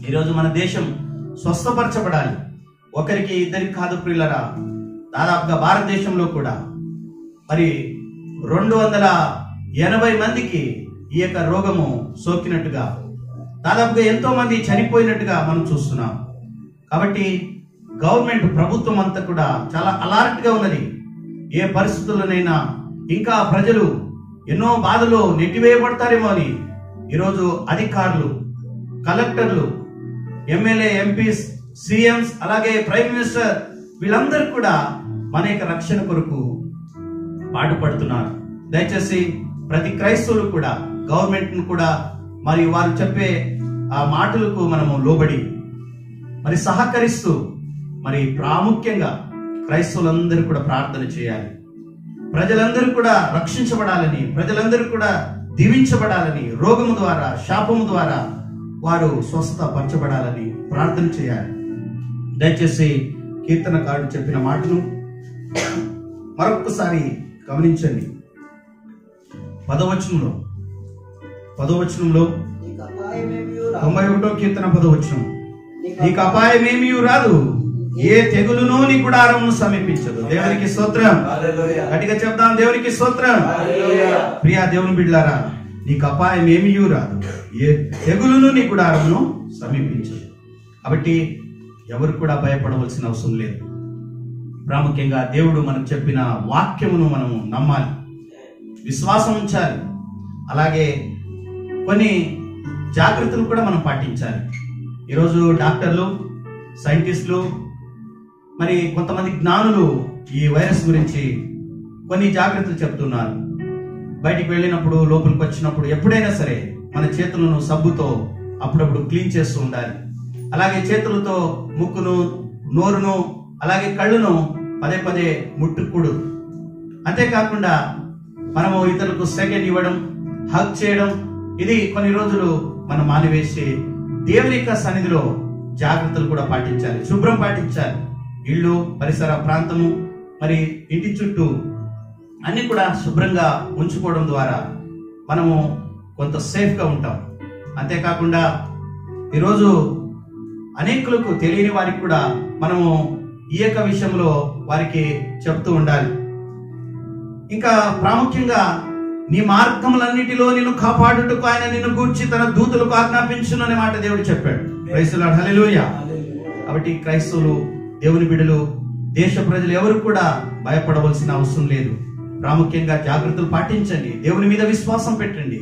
ఈరోజు మన దేశం స్వస్థపరచబడాలి. ఒకరికి ఇద్దరికి కాదు ప్రియులరా, దాదాపుగా భారతదేశంలో కూడా మరి 280 మందికి ఈ యొక్క రోగము సోకినట్టుగా, దాదాపుగా ఎంతో మంది చనిపోయినట్టుగా మనం చూస్తున్నాం. కాబట్టి గవర్నమెంట్, ప్రభుత్వం అంతా కూడా చాలా అలర్ట్ గా ఉన్నది. ఏ పరిస్థితుల్లోనైనా ఇంకా ప్రజలు ఎన్నో బాధలు నెట్టివేయబడతారేమో అని ఈరోజు అధికారులు, కలెక్టర్లు, ఎమ్మెల్యే, ఎంపీస్, సీఎంస్, అలాగే ప్రైమ్ మినిస్టర్ వీళ్ళందరూ కూడా మన యొక్క రక్షణ కొరకు పాటుపడుతున్నారు. దయచేసి ప్రతి క్రైస్తవులు కూడా గవర్నమెంట్ ను కూడా మరి వారు చెప్పే ఆ మాటలకు మనము లోబడి మరి సహకరిస్తూ మరి ప్రాముఖ్యంగా క్రైస్తవులందరూ కూడా ప్రార్థన చేయాలి. ప్రజలందరూ కూడా రక్షించబడాలని, ప్రజలందరూ కూడా దీవించబడాలని, రోగము ద్వారా, శాపము ద్వారా వారు స్వస్థత పరచబడాలని ప్రార్థన చేయాలి. దయచేసి కీర్తనకారుడు చెప్పిన మాటను మరొకసారి గమనించండి. 10వ వచనంలో 91వ కీర్తన 10వ వచనం, నీకు అపాయమేమీ రాదు, ఏ తెగులునో నీ గుడారమును సమీపించదు. దేవునికి స్తోత్రం. గట్టిగా చెప్దాం, దేవునికి స్తోత్రం. ప్రియా దేవుని బిడ్డలారా, నీకు అపాయం ఏమీ రాదు, ఏ తెగులును నీ గుడారమును సమీపించదు. కాబట్టి ఎవరు కూడా భయపడవలసిన అవసరం లేదు. ప్రాముఖ్యంగా దేవుడు మనకు చెప్పిన వాక్యమును మనము నమ్మాలి, విశ్వాసం ఉంచాలి. అలాగే కొన్ని జాగ్రత్తలు కూడా మనం పాటించాలి. ఈరోజు డాక్టర్లు, సైంటిస్టులు, మరి కొంతమంది జ్ఞానులు ఈ వైరస్ గురించి కొన్ని జాగ్రత్తలు చెప్తున్నారు. బయటికి వెళ్ళినప్పుడు, లోపలికి వచ్చినప్పుడు ఎప్పుడైనా సరే మన చేతులను సబ్బుతో అప్పుడప్పుడు క్లీన్ చేస్తూ ఉండాలి. అలాగే చేతులతో ముక్కును, నోరును, అలాగే కళ్ళును పదే పదే ముట్టుకూడదు. అంతేకాకుండా మనము ఇతరులకు సెకండ్ ఇవ్వడం, హగ్ చేయడం, ఇది కొన్ని రోజులు మనం మానివేసి దేవుని యొక్క సన్నిధిలో జాగ్రత్తలు కూడా పాటించాలి, శుభ్రం పాటించాలి. ఇళ్ళు, పరిసర ప్రాంతము, మరి ఇంటి చుట్టూ అన్ని కూడా శుభ్రంగా ఉంచుకోవడం ద్వారా మనము కొంత సేఫ్గా ఉంటాం. అంతేకాకుండా ఈరోజు అనేకులకు తెలియని వారికి కూడా మనము ఈ యొక్క విషయంలో వారికి చెప్తూ ఉండాలి. ఇంకా ప్రాముఖ్యంగా నీ మార్గములన్నిటిలో నిన్ను కాపాడుటకు ఆయన నిన్ను గూర్చి తన దూతలకు ఆజ్ఞాపించును అనే మాట దేవుడు చెప్పాడు. Praise the Lord. హల్లెలూయా. కాబట్టి క్రైస్తవులు, దేవుని బిడ్డలు, దేశ ప్రజలు ఎవరు కూడా భయపడవలసిన అవసరం లేదు. ప్రాముఖ్యంగా జాగ్రత్తలు పాటించండి, దేవుని మీద విశ్వాసం పెట్టండి,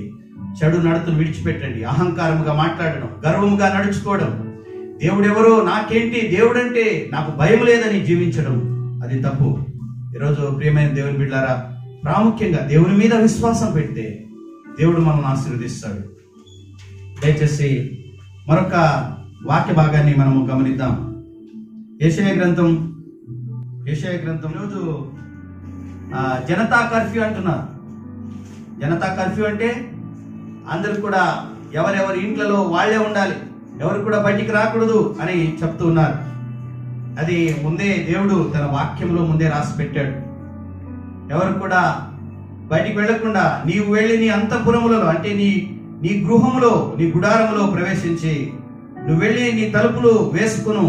చెడు నడతలు విడిచిపెట్టండి. అహంకారముగా మాట్లాడడం, గర్వముగా నడుచుకోవడం, దేవుడెవరో, నాకేంటి, దేవుడంటే నాకు భయం లేదని జీవించడం, అది తప్పు. ఈరోజు ప్రియమైన దేవుని బిడ్డలారా, ప్రాముఖ్యంగా దేవుని మీద విశ్వాసం పెడితే దేవుడు మనల్ని ఆశీర్వదిస్తాడు. దయచేసి మరొక వాక్య భాగాన్ని మనము గమనిద్దాం. యెషయా గ్రంథం రోజు జనతా కర్ఫ్యూ అంటున్నారు. జనతా కర్ఫ్యూ అంటే అందరూ కూడా ఎవరెవరి ఇంట్లలో వాళ్లే ఉండాలి, ఎవరు కూడా బయటికి రాకూడదు అని చెప్తూ ఉన్నారు. అది ముందే దేవుడు తన వాక్యంలో ముందే రాసి పెట్టాడు. ఎవరు కూడా బయటికి వెళ్లకుండా నీవు వెళ్ళి నీ అంతఃపురములలో, అంటే నీ గృహములో, నీ గుడారములో ప్రవేశించి నువ్వు వెళ్ళి నీ తలుపులు వేసుకును,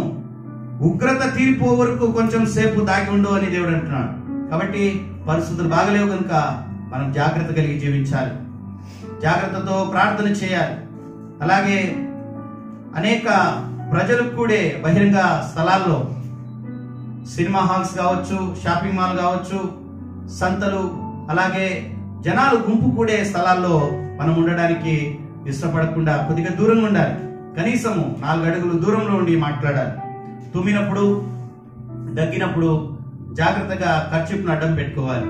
ఉగ్రత తీరిపో వరకు కొంచెం సేపు దాగి ఉండు అని దేవుడు అంటున్నాడు. కాబట్టి పరిస్థితులు బాగలేవు కనుక మనం జాగ్రత్త కలిగి జీవించాలి, జాగ్రత్తతో ప్రార్థన చేయాలి. అలాగే అనేక ప్రజలకు కూడా బహిరంగ స్థలాల్లో, సినిమా హాల్స్ కావచ్చు, షాపింగ్ మాల్ కావచ్చు, సంతలు, అలాగే జనాలు గుంపు కూడే స్థలాల్లో మనం ఉండడానికి ఇష్టపడకుండా కొద్దిగా దూరంగా ఉండాలి. కనీసము 4 అడుగులు దూరంలో ఉండి మాట్లాడాలి. తుమ్మినప్పుడు, దగ్గినప్పుడు జాగ్రత్తగా కర్చీఫ్ను అడ్డం పెట్టుకోవాలి.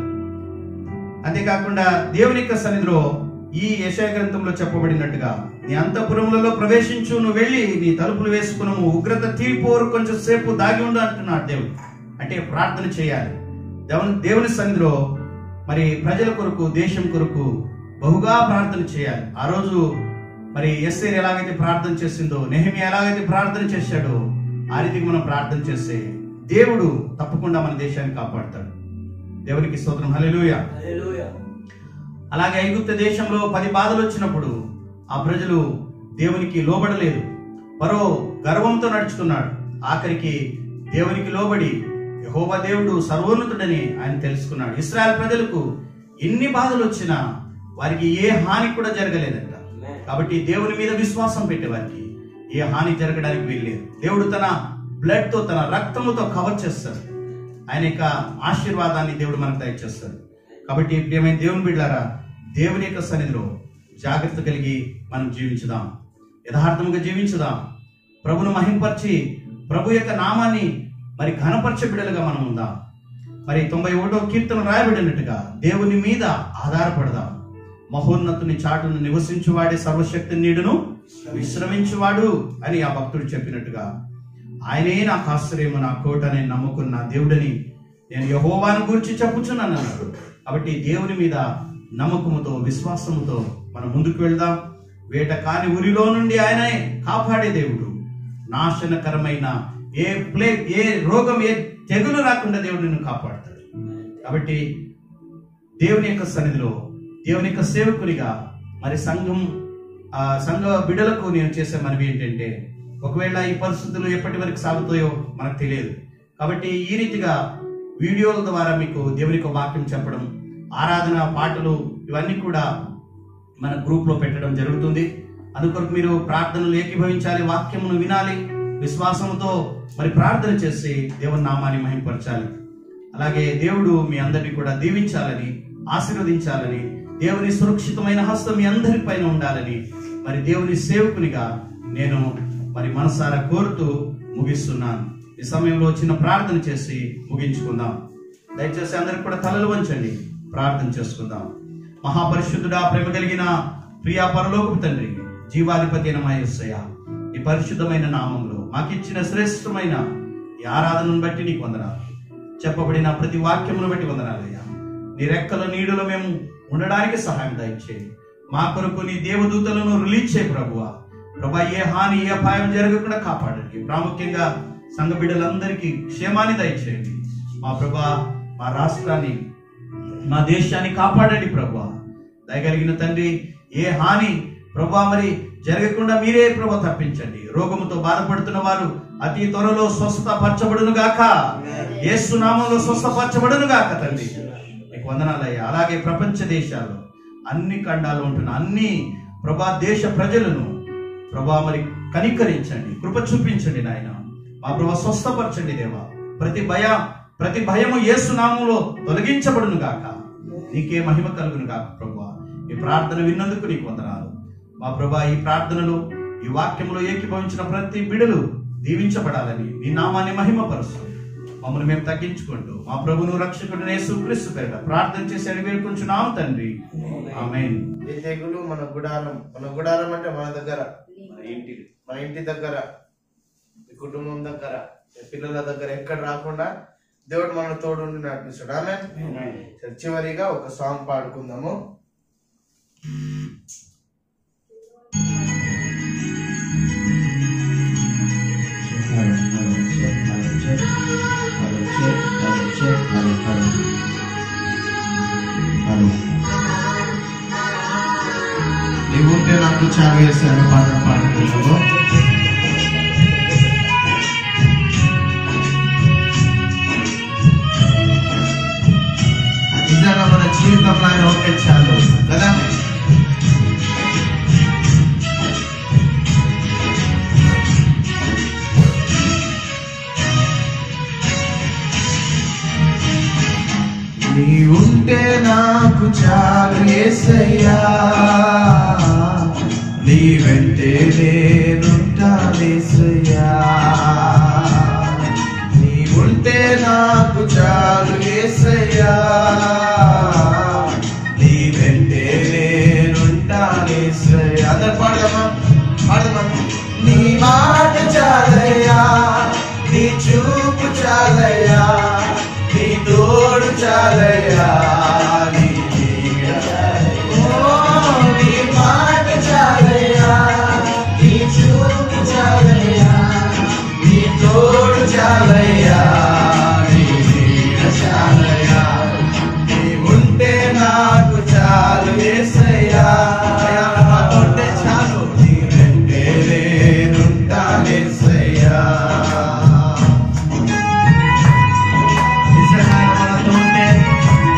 అంతేకాకుండా దేవుని యొక్క సన్నిధిలో ఈ యెషయా గ్రంథంలో చెప్పబడినట్టుగా నీ అంతఃపురములలో ప్రవేశించు, నువ్వు వెళ్ళి నీ తలుపులు వేసుకున్నాము, ఉగ్రత తీరిపోరు, కొంచెం సేపు దాగి ఉండు అంటున్నాడు దేవుడు. అంటే ప్రార్థన చేయాలి. దేవుని సన్నిధిలో మరి ప్రజల కొరకు, దేశం కొరకు బహుగా ప్రార్థన చేయాలి. ఆ రోజు మరి ఎస్తేరు ఎలాగైతే ప్రార్థన చేసిందో, నెహెమియా ఎలాగైతే ప్రార్థన చేశాడో, ఆ రీతికి మనం ప్రార్థన చేస్తే దేవుడు తప్పకుండా మన దేశాన్ని కాపాడుతాడు. దేవునికి స్తోత్రం, హల్లెలూయా. అలాగే ఐగుప్తు దేశంలో 10 బాధలు వచ్చినప్పుడు ఆ ప్రజలు దేవునికి లోబడలేదు. ఫరో గర్వంతో నడుచుకున్నాడు. ఆఖరికి దేవునికి లోబడి యెహోవా దేవుడు సర్వోన్నతుడని ఆయన తెలుసుకున్నాడు. ఇశ్రాయేల్ ప్రజలకు ఎన్ని బాధలు వచ్చినా వారికి ఏ హాని కూడా జరగలేదంట. కాబట్టి దేవుని మీద విశ్వాసం పెట్టేవారికి ఏ హాని జరగడానికి వీల్లేదు. దేవుడు తన బ్లడ్ తో, తన రక్తముతో కవర్ చేస్తాడు. ఆయన యొక్క ఆశీర్వాదాన్ని దేవుడు మనకు దయచేస్తాడు. కాబట్టి ప్రియమైన దేవుని బిడ్డలారా, దేవుని యొక్క సన్నిధిలో జాగ్రత్త కలిగి మనం జీవించుదాం, యథార్థముగా జీవించుదాం, ప్రభును మహింపరిచి ప్రభు యొక్క నామాన్ని మరి ఘనపరచే బిడ్డలుగా మనం ఉందాం. మరి 91వ కీర్తన రాయబడినట్టుగా దేవుని మీద ఆధారపడదాం. మహోన్నతుని చాటును నివసించువాడే సర్వశక్తి నీడును విశ్రమించువాడు అని ఆ భక్తుడు చెప్పినట్టుగా, ఆయనే నాకు ఆశ్రయము, నా కోట, నేను నమ్ముకున్న దేవుడని నేను యెహోవాను గురించి చెప్పుచున్నాను అన్నాడు. కాబట్టి దేవుని మీద నమ్మకముతో, విశ్వాసముతో మనం ముందుకు వెళ్దాం. వేట కాని ఊరిలో నుండి ఆయనే కాపాడే దేవుడు. నాశనకరమైన ఏ ప్లేగ్, ఏ రోగం, ఏ తెగులు రాకుండా దేవుడు నిన్ను కాపాడుతాడు. కాబట్టి దేవుని యొక్క సన్నిధిలో, దేవుని యొక్క సేవకునిగా మరి సంఘ బిడ్డలకు నేను చేసే మనవి ఏంటంటే, ఒకవేళ ఈ పరిస్థితులు ఎప్పటి వరకు సాగుతాయో మనకు తెలియదు. కాబట్టి ఈ రీతిగా వీడియోల ద్వారా మీకు దేవుని యొక్క వాక్యం చెప్పడం, ఆరాధన పాటలు ఇవన్నీ కూడా మన గ్రూప్లో పెట్టడం జరుగుతుంది. అందుకొరకు మీరు ప్రార్థనలు ఏకీభవించాలి, వాక్యమును వినాలి, విశ్వాసంతో మరి ప్రార్థన చేసి దేవుని నామాన్ని మహింపరచాలి. అలాగే దేవుడు మీ అందరినీ కూడా దీవించాలని, ఆశీర్వదించాలని, దేవుని సురక్షితమైన హస్తం మీ అందరి పైన ఉండాలని మరి దేవుని సేవకునిగా నేను మరి మనసారా కోరుతూ ముగిస్తున్నాను. ఈ సమయంలో చిన్న ప్రార్థన చేసి ముగించుకుందాం. దయచేసి అందరికి కూడా తలలు వంచండి, ప్రార్థన చేసుకుందాం. మహాపరిశుద్ధుడా, ప్రేమ కలిగిన ప్రియా పరలోకపు తండ్రి, జీవాధిపతి అయిన మా యేసయ్య, ఈ పరిశుద్ధమైన నామంలో మాకిచ్చిన శ్రేష్టమైన ఈ ఆరాధనను బట్టి నీకు వందనాలు. చెప్పబడిన ప్రతి వాక్యమును బట్టి వందనాలయ్యా. నీ రెక్కల నీడలో మేము ఉండడానికి సహాయం దయచేయండి. మా కొరకు నీ దేవదూతలను రిలీజ్ చేయ ప్రభువా. ప్రభా, ఏ హాని, ఏ అపాయం జరగకుండా కాపాడండి. ప్రాముఖ్యంగా సంఘ బిడ్డలందరికీ క్షేమాన్ని దయచేయండి. మా ప్రభా, మా రాష్ట్రాన్ని, మా దేశాన్ని కాపాడండి ప్రభా. దయగలిగిన తండ్రి, ఏ హాని ప్రభా మరి జరగకుండా మీరే ప్రభా తప్పించండి. రోగముతో బాధపడుతున్న వారు అతి త్వరలో స్వస్థపరచబడును గాక, యేసు నామములో స్వస్థపరచబడును గాక తండ్రి. నీకు వందనాలయ్యా. అలాగే ప్రపంచ దేశాల్లో అన్ని ఖండాల్లో ఉంటున్న అన్ని ప్రభా దేశ ప్రజలను ప్రభా మరి కనికరించండి, కృప చూపించండి నాయన. మా ప్రభా స్వస్థపరచండి దేవా. ప్రతి భయము యేసు నామములో తొలగించబడును గాక. నీకే మహిమ కలుగును గాక ప్రభా. ఈ ప్రార్థన విన్నందుకు నీకు వందనాలు మా ప్రభా. ఈ ప్రార్థనలు, ఈ వాక్యంలో ఏకీభవించిన ప్రతి బిడలు దీవించబడాలని నీ నామాన్ని మహిమపరుస్తూ మమ్మల్ని మేము తగ్గించుకుంటూ మా ప్రభును రక్షకుడు యేసుక్రీస్తు పేరిట ప్రార్థన చేసి అడిగి వేడుకుంటున్నాము తండ్రి, ఆమేన్. ఈ తెగులు మన గుడారం అంటే మన దగ్గర, మన ఇంటి దగ్గర, కుటుంబం దగ్గర, పిల్లల దగ్గర ఎక్కడ రాకుండా దేవుడు మన తోడు ఉండి నడిపిస్తాడు. ఆమేన్. చివరిగా ఒక సాంగ్ పాడుకుందాము. నీవు ఉంటే నాకు చాలు చేస్తాను పాట పాడుతున్నాము. జీవితంలో ఆయన ఉంటే చాలు కదా. నీ ఉంటే నాకు చాలు యేసయ్యా, నీ వెంటే నేనుంటానేసయ్యా. నీ ఉంటే నాకు చాలు యేసయ్యా, నీ వెంటే నేనుంటానేసయ్యా. అందరు పాడదామా, పాడదామా. నీ మాట చాలయ్యా, నీ చూపు చాలయ్యా, నీ తోడు చాలయ్యా, నీ మాట చాలయ్యా, నీ చూపు చాలయ్యా, నీ తోడు చాలయ్యా, నీ నీడ చాలయ్యా. నీ ఉంటే నాకు చాలు యేసయ్యా, ఉంటే చాలు, నీ వెంటే నేనుంటానేసయ్యా.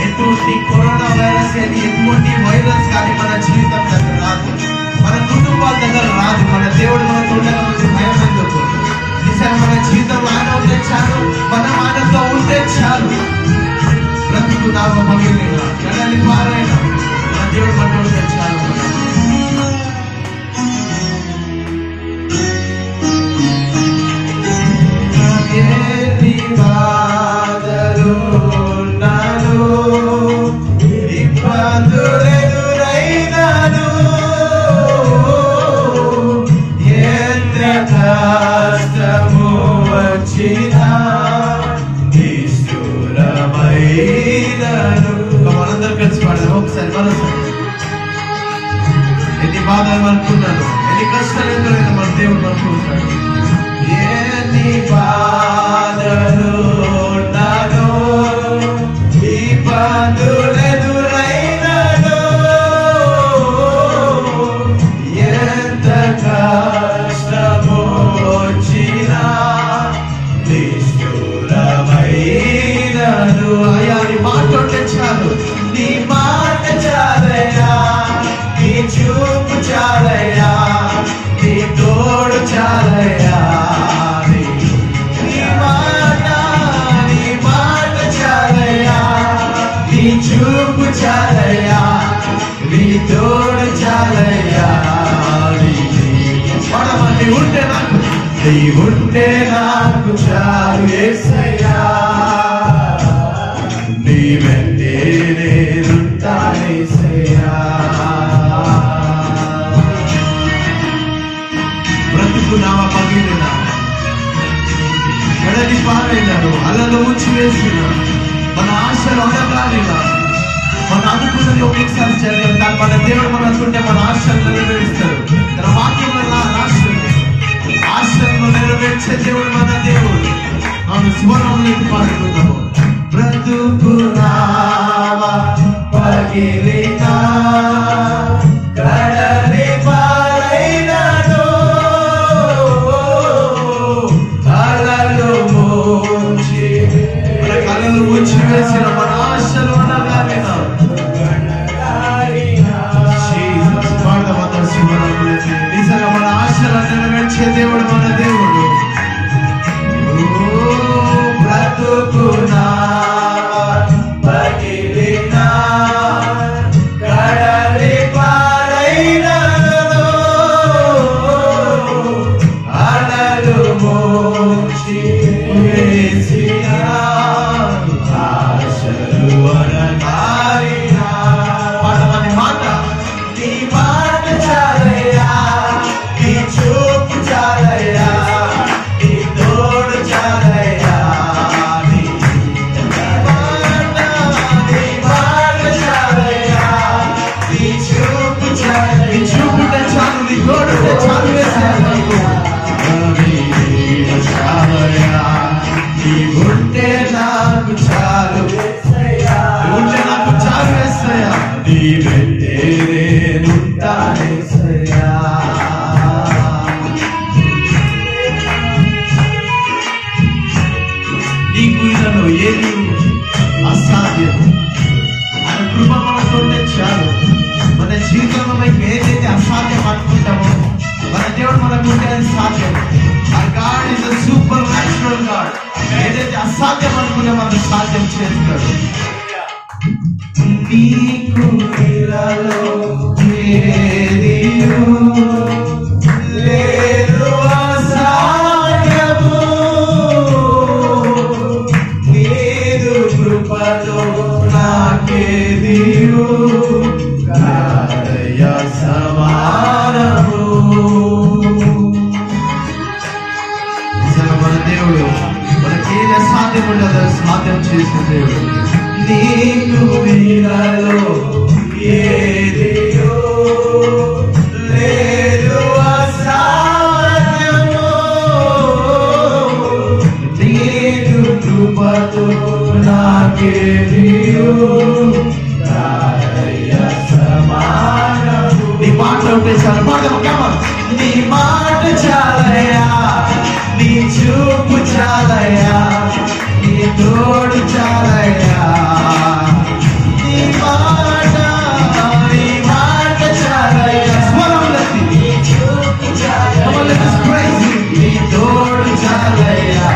ఎటువంటి కరోనా వైరస్ కానీ ఎటువంటి వైరస్ కానీ మన జీవితం దగ్గర రాదు, మన కుటుంబాల దగ్గర రాదు. మన దేవుడు మనతో ఉండగా మనకు భయం ఎందుకు? నిజంగా మన జీవితంలో ఆయన ఉంటే చాలు, మనం ఆయనతో ఉంటే చాలు. బ్రతుకు నామ పగిలిన ఎడలి పారైన మన దేవుడు మనతో ఉంటే చాలు. ఎన్ని బాధలు నాలో ఇబ్బందులెదురైనను, ఎంత కష్టము వచ్చినా నిష్ఠురమైనను. మనందరం కలిసి పాడదాం ఒకసారి మనసారి. ఎన్ని బాధలు అనుకున్నాను, ఎన్ని కష్టాలు ఎదురైనా మన దేవుడు అనుకుంటాడు. ఎన్ని బాధలు నాలో ఇబ్బందులెదురైనను, ఎంత కష్టము వచ్చినా నిష్ఠురమైనను. అయ్యా నీ మాట ఉంటే చాలు, నీ మాట చాలయ్యా, నీ చూపు చాలయ్యా, నీ తోడు చాలయ్యా, నీ మాట చాలయ్యా, నీ చూపు చాలయ్యా, నీ తోడు చాలయ్యా. నీ ఉంటే నాకు, నీ ఉంటే నాకు చాలు యేసయ్యా, నీ వెంటే నేనుంటానేసయ్యా. బ్రతుకు నామ పగిలిన ఎడలి పారైనను, అలలో ఉంచివేసిన మన ఆశలు అనగాలిన, మన అనుకున్నది ఒక్కొక్కసారి జరగదు. కానీ మన దేవుడు మన అనుకుంటే మన ఆశలు నెరవేరుస్తాడు. తన వాక్యంలో ఆశలను నెరవేర్చే దేవుడు మన దేవుడు. ఆమె స్వరంలోకి పాడుకుందాము. బ్రతుకు నామ పగిలిన కడలి పారైనను, అలలు ముంచి మన కలలు ముంచి వేసిన మన ఆశలు అనగాలిన నిజంగా మన ఆశలను నెరవేర్చే దేవుడు మన దేవుడు. బ్రతుకు నామ పగిలిన కడలి పారైనను, అలలు ముంచి వేసిన ఆశలు అనగాలిన. పాడమని మాట, నీ మాట చాలయ్యా, నీ చూపు చాలయ్యా, నీ తోడు చాలయ్యా, నీ మాట చాలయ్యా, నీ చూపు చాలు, నీ చూపుంటే చాలు, నీ తోడుంటే చాలు వేసాను. నీ ఉంటే నాకు చాలు, ఉంటే నాకు చాలు వేస్తాయా, నీ వెంటే నేనుంటానేసయ్యా. నీకు ఇలాలో ఏది అసాధ్యం. ఆయన కృప అసాధ్యం అనుకునే మనం సాధ్యం చేస్తాడు. నీకు ఇలాలో ఏదియు లేదు అసాధ్యము, నీదు కృపతో నాకేదియు కాదయ సమానము. మన దేవుడు మనకేది అసాధ్యం ఉండదో సాధ్యం చేసే దేవుడు. నీకు వీరలో ఏదియో లేదు అసాధ్యము, నీదు కృపతో నాకేదియో కాదయ సమానము. నీ మాట ఉంటే చాలు, నీ మాట చాలయ్యా, నీ చూపు చాలయ్యా, నీ తోడు చాలయ్యా, నీ మాట చాలయ్యా. స్వరంలోకి నీ చూపు చాలయ్యా, నీ తోడు చాలయ్యా,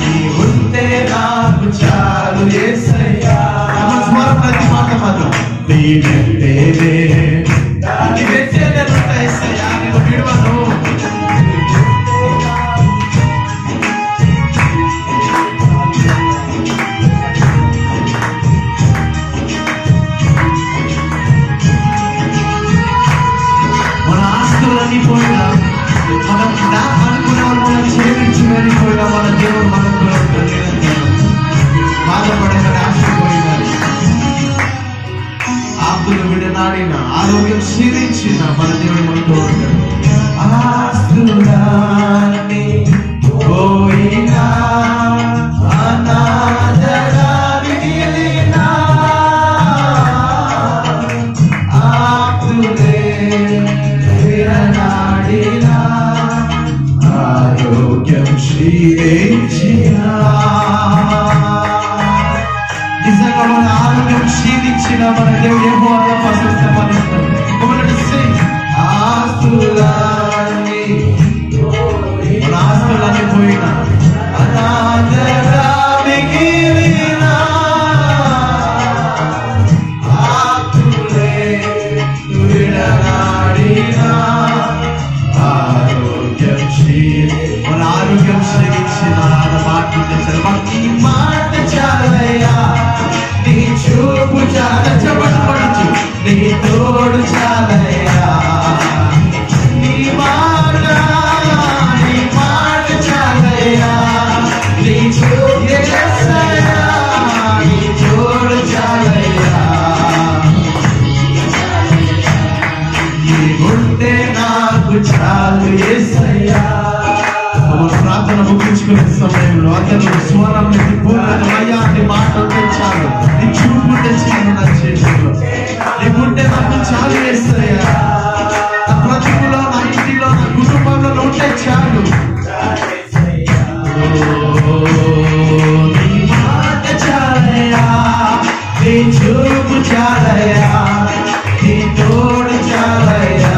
నీ ఉంటే నాకు చాలు యేసయ్యా. స్వరం ప్రతి మాట మాత్రం నీ వెంటేనే యేసయ్యా, నేను విడువను. మన ఆస్తులన్నీ పోయినా, మనం అనుకునే వాళ్ళు మనం చేయించి వెళ్ళిపోయినా, మన దేవుడు మనకు బాధపడేదని ఆశపోయినా, ఆస్తులు విడనాడిన, ఆరోగ్యం క్షీణించిన మన దేవుడు మనతో ఉంటాడు. ఆస్తులన్నీ పోయినా, అనాథగా మిగిలినా, ఆస్తులే విడనాడినా, ఆరోగ్యం క్షీణించినా, నిజంగా మన ఆరోగ్యం క్షీణించిన మన దేవుడు యెహోవాగా ప్రశంసింపబడతాడు. ఆస్తులన్నీ మన ఆస్తులన్నీ పోయినా, అనాథగా మిగిలినా, ఆస్తులే విడనాడినా, ఆరోగ్యం మన ఆరోగ్యం క్షీణించిన మాట నీ మాట చాలయ్యా, నీ చూపు చాలచ్చు, నీ తోడు చాలయ్యా, నీ మాట చాలయ్యా, నీ చూపు యేసయ్యా, నీ తోడు చాలయ్యా, నీ ఉంటే నాకు చాలు యేసయ్యా. ప్రార్థన ముగించుకునే సమయంలో అతను స్వరం పూర్ణమయ్యా, నీ మాట ఉంటే చాలు, నీ చూపు ఉంటే చాలు, నా చేతిలో నీ ఉంటే నాకు చాలు యేసయ్యా. నా బ్రతుకులో, నా ఇంటిలో, నా కుటుంబంలో ఉంటే చాలు. నీ మాట చాలయ్యా, నీ చూపు చాలయ్యా, నీ తోడు చాలయ్యా.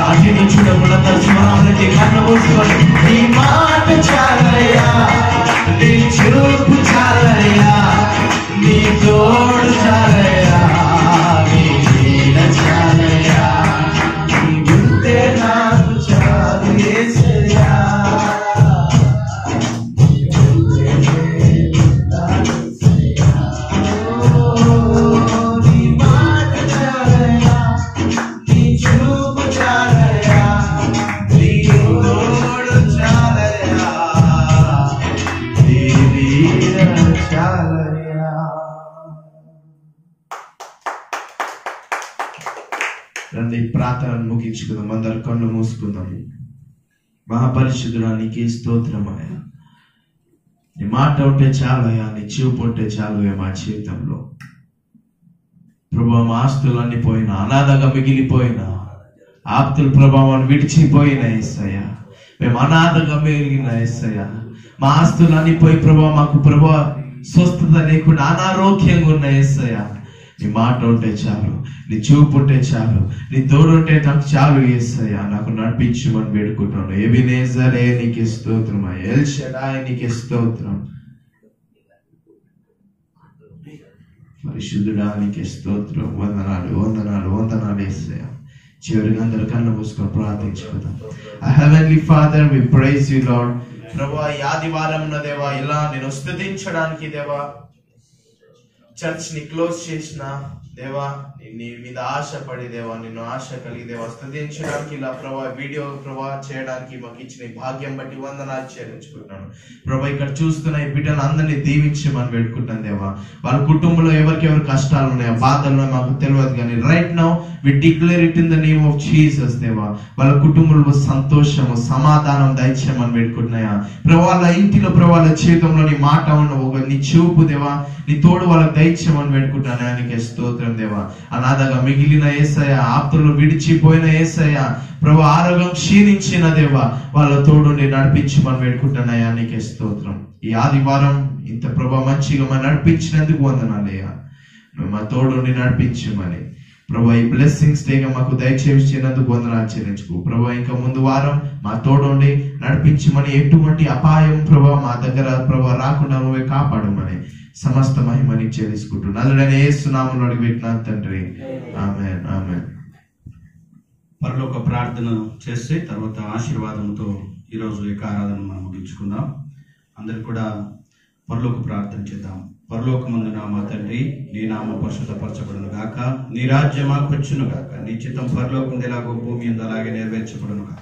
అటు చూడకుండా స్వరాలకి కన్ను మూసుకొని నీ మాట చాలయ్యా, నీ చూపు చాలయ్యా, నీ తోడు చాలయ్యా, నీ నీడ చాలయ్యా, నీ ఉంటే నాకు చాలు యేసయ్యా. నీ మాట చాలయ్యా, నీ చూపు చాలయ్యా, నీ తోడు చాలయ్యా, నీ నీడ చాలయ్యా. రండి ప్రార్థనను ముగించుకుందాం, అందరు కళ్ళు మూసుకుందాం. మహాపరిశుద్ధుడా నీకే స్తోత్రమయ్యా, నీ మాట ఉంటే చాలయ్యా, నీ చూపు ఉంటే చాలు మా జీవితంలో. ప్రభా మా ఆస్తులన్నీ పోయినా, అనాథగా మిగిలిపోయినా, ఆప్తుల ప్రభావాన్ని విడిచిపోయిన యేసయ్యా, మేము అనాథగా మిగిలిన యేసయ్యా, మా ఆస్తులన్నీ పోయి ప్రభా మాకు ప్రభా స్వస్థత లేకుండా అనారోగ్యంగా ఉన్న యేసయ్యా, నీ మాట ఉంటే చాలు, నీ చూపు ఉంటే చాలు, నీ తోడు ఉంటే నాకు చాలు యేసయ్యా. నాకు నడిపించమని వేడుకుంటున్నాను. ఎబెనేజరే నీకే స్తోత్రం, ఎల్ షడాయ్ నీకే స్తోత్రం, పరిశుద్ధుడా నీకే స్తోత్రం. వందనాలు వందనాలు వందనాలు యేసయ్యా. చివరిగా అందరూ కళ్ళు మూసుకొని ప్రార్థించుకుందాం. Heavenly father, we praise you Lord. ప్రభువా, ఈ ఆదివారం దేవా ఇలా నేను స్తుతించడానికి దేవా చర్చ్ ని క్లోజ్ చేసిన దేవా, నీ మీద ఆశపడి దేవా, నిన్ను ఆశ కలిగి దేవా స్తుతించడానికి ఇలా ప్రభా వీడియో ప్రభా చేయడానికి మాకు ఇచ్చిన భాగ్యం బట్టి వందనాలు చెల్లించుకుంటున్నాను. ప్రభా, ఇక్కడ చూస్తున్న ఈ బిడ్డలు అందరినీ దీవించమని పెట్టుకుంటాను దేవా. వాళ్ళ కుటుంబంలో ఎవరికెవరు కష్టాలు ఉన్నాయో, బాధలు ఉన్నాయో మాకు తెలియదు, కానీ right now we declare it in the name of Jesus దేవా. వాళ్ళ కుటుంబంలో సంతోషము సమాధానం దయచేయమని పెట్టుకుంటున్నాయా ప్రభా. వాళ్ళ ఇంటిలో ప్రభా, వాళ్ళ జీవితంలో నీ మాట ఉన్న ఒక నీ చూపు దేవా, నీ తోడు వాళ్ళకి దయచేయమని పెట్టుకుంటున్నాను. ఆయనకి స్తోత్రం దేవా. అనాథగా మిగిలిన యేసయ్య, ఆప్తులు విడిచిపోయిన యేసయ్య ప్రభు, ఆరోగ్యం క్షీణించిన దేవా, వాళ్ళ తోడుని నడిపించమని పెట్టుకుంటున్నాయా. నీకే స్తోత్రం. ఈ ఆదివారం ఇంత ప్రభు మంచిగా మనం నడిపించినందుకు వందనాలయ్యా. నువ్వు మా తోడుని నడిపించమని ప్రభు, ఈ బ్లెస్సింగ్స్ డేగా మాకు దయచేసినందుకు వందనాలు చెల్లించుకో ప్రభు. ఇంకా ముందు వారం మా తోడుండి నడిపించమని, ఎటువంటి అపాయం ప్రభు మా దగ్గర ప్రభు రాకుండా నువ్వే కాపాడమని సమస్త మహిమని చెల్లించుకుంటున్నాను. నజరేయుడైన యేసు నామములో అడిగిపెట్టినాను తండ్రి, ఆమేన్ ఆమేన్. పరలోక ప్రార్థన చేసి తర్వాత ఆశీర్వాదంతో ఈరోజు యొక్క ఆరాధన మనం ముగించుకుందాం. అందరు కూడా పరలోక ప్రార్థన చేద్దాం. పరలోకమందున మా తండ్రి, నీ నామం పరిశుద్ధపరచబడును గాక, నీ రాజ్యం మాకు వచ్చును గాక, నీ చిత్తం పరలోకం ఎలాగో భూమి మీద అలాగే నెరవేర్చబడును గాక.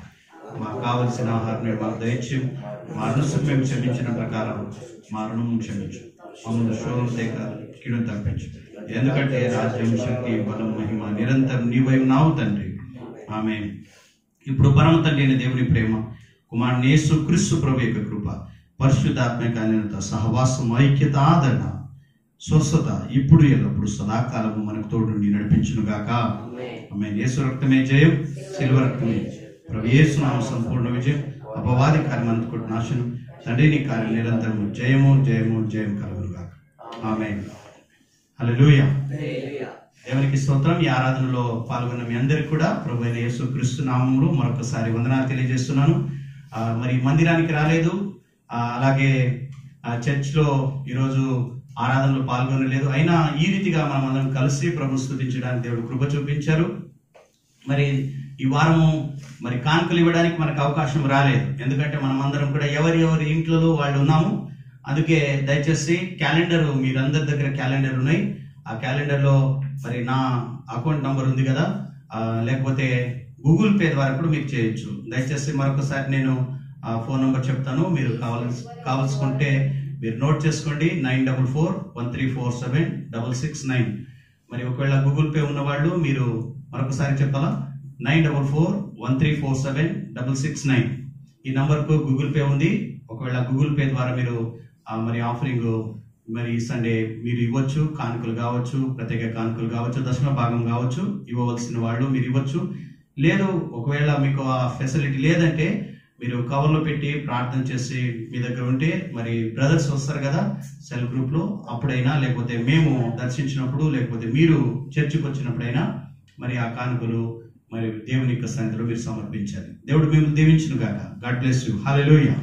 మాకు కావలసిన ఆహారం మాకు దయచేయం, మా అనుసరం మేము క్షమించిన ప్రకారం మా రుణం క్షమించు, మమ్మల్ని శోధన తెగ కీడును తప్పించు, ఎందుకంటే రాజ్యం, శక్తి, బలం, మహిమ నిరంతరం నీవై ఉన్నావు తండ్రి. ఆమేన్. ఇప్పుడు పరమ తండ్రి అయిన దేవుని ప్రేమ, కుమారుని యేసు క్రీస్తు ప్రభు యొక్క కృప, పరిశుద్ధాత్మక అన్యోన్యత, సహవాసం, ఐక్యత, ఆదరణ, స్వస్థత ఇప్పుడు ఎల్లప్పుడు సదాకాలము మనకు తోడుండి నడిపించును గాక. ఆమేన్. యేసు రక్తమే జయం, శిలువ రక్తమే ప్రభు యేసు నామ సంపూర్ణ విజయం, అపవాది కార్యమంతకు నాశనం, తండ్రి నీ కార్యం నిరంతరము జయము జయము జయం కలుగును గాక. ఆమేన్. హల్లెలూయా. దేవునికి స్తోత్రం. ఈ ఆరాధనలో పాల్గొన్న మీ అందరికి కూడా ప్రభు అయిన యేసు క్రీస్తు నామములో మరొకసారి వందనాలు తెలియజేస్తున్నాను. మరి మందిరానికి రాలేదు, అలాగే చర్చ్ లో ఈరోజు ఆరాధనలో పాల్గొనలేదు, అయినా ఈ రీతిగా మనం అందరం కలిసి ప్రభు స్తుతించడానికి దేవుడు కృప చూపించారు. మరి ఈ వారము మరి కానుకలు ఇవ్వడానికి మనకు అవకాశం రాలేదు, ఎందుకంటే మనం అందరం కూడా ఎవరి ఇంట్లో వాళ్ళు ఉన్నాము. అందుకే దయచేసి క్యాలెండర్, మీరందరి దగ్గర క్యాలెండర్ ఉన్నాయి, ఆ క్యాలెండర్ లో మరి నా అకౌంట్ నంబర్ ఉంది కదా, లేకపోతే గూగుల్ పే ద్వారా కూడా మీరు చేయొచ్చు. దయచేసి మరొకసారి నేను ఫోన్ నంబర్ చెప్తాను, మీరు కావాల్సుకుంటే మీరు నోట్ చేసుకోండి. 9441347669. మరి ఒకవేళ గూగుల్ పే ఉన్న వాళ్ళు మీరు మరొకసారి చెప్పాలా, 9441347669. ఈ నంబర్ కు గూగుల్ పే ఉంది. ఒకవేళ గూగుల్ పే ద్వారా మీరు మరి ఆఫరింగ్ మరి సండే మీరు ఇవ్వచ్చు, కానుకలు కావచ్చు, ప్రత్యేక కానుకలు కావచ్చు, దశమ భాగం కావచ్చు, ఇవ్వవలసిన వాళ్ళు మీరు ఇవ్వచ్చు. లేదు ఒకవేళ మీకు ఆ ఫెసిలిటీ లేదంటే మీరు కవర్లో పెట్టి ప్రార్థన చేసి మీ దగ్గర ఉంటే మరి బ్రదర్స్ వస్తారు కదా సెల్ గ్రూప్ లో, అప్పుడైనా లేకపోతే మేము దర్శించినప్పుడు లేకపోతే మీరు చర్చికి వచ్చినప్పుడైనా మరి ఆ కానుకలు మరి దేవుని యొక్క సన్నిధిలో మీరు సమర్పించాలి. దేవుడు మిమ్మల్ని దీవించును గాక. God bless you. హల్లెలూయా.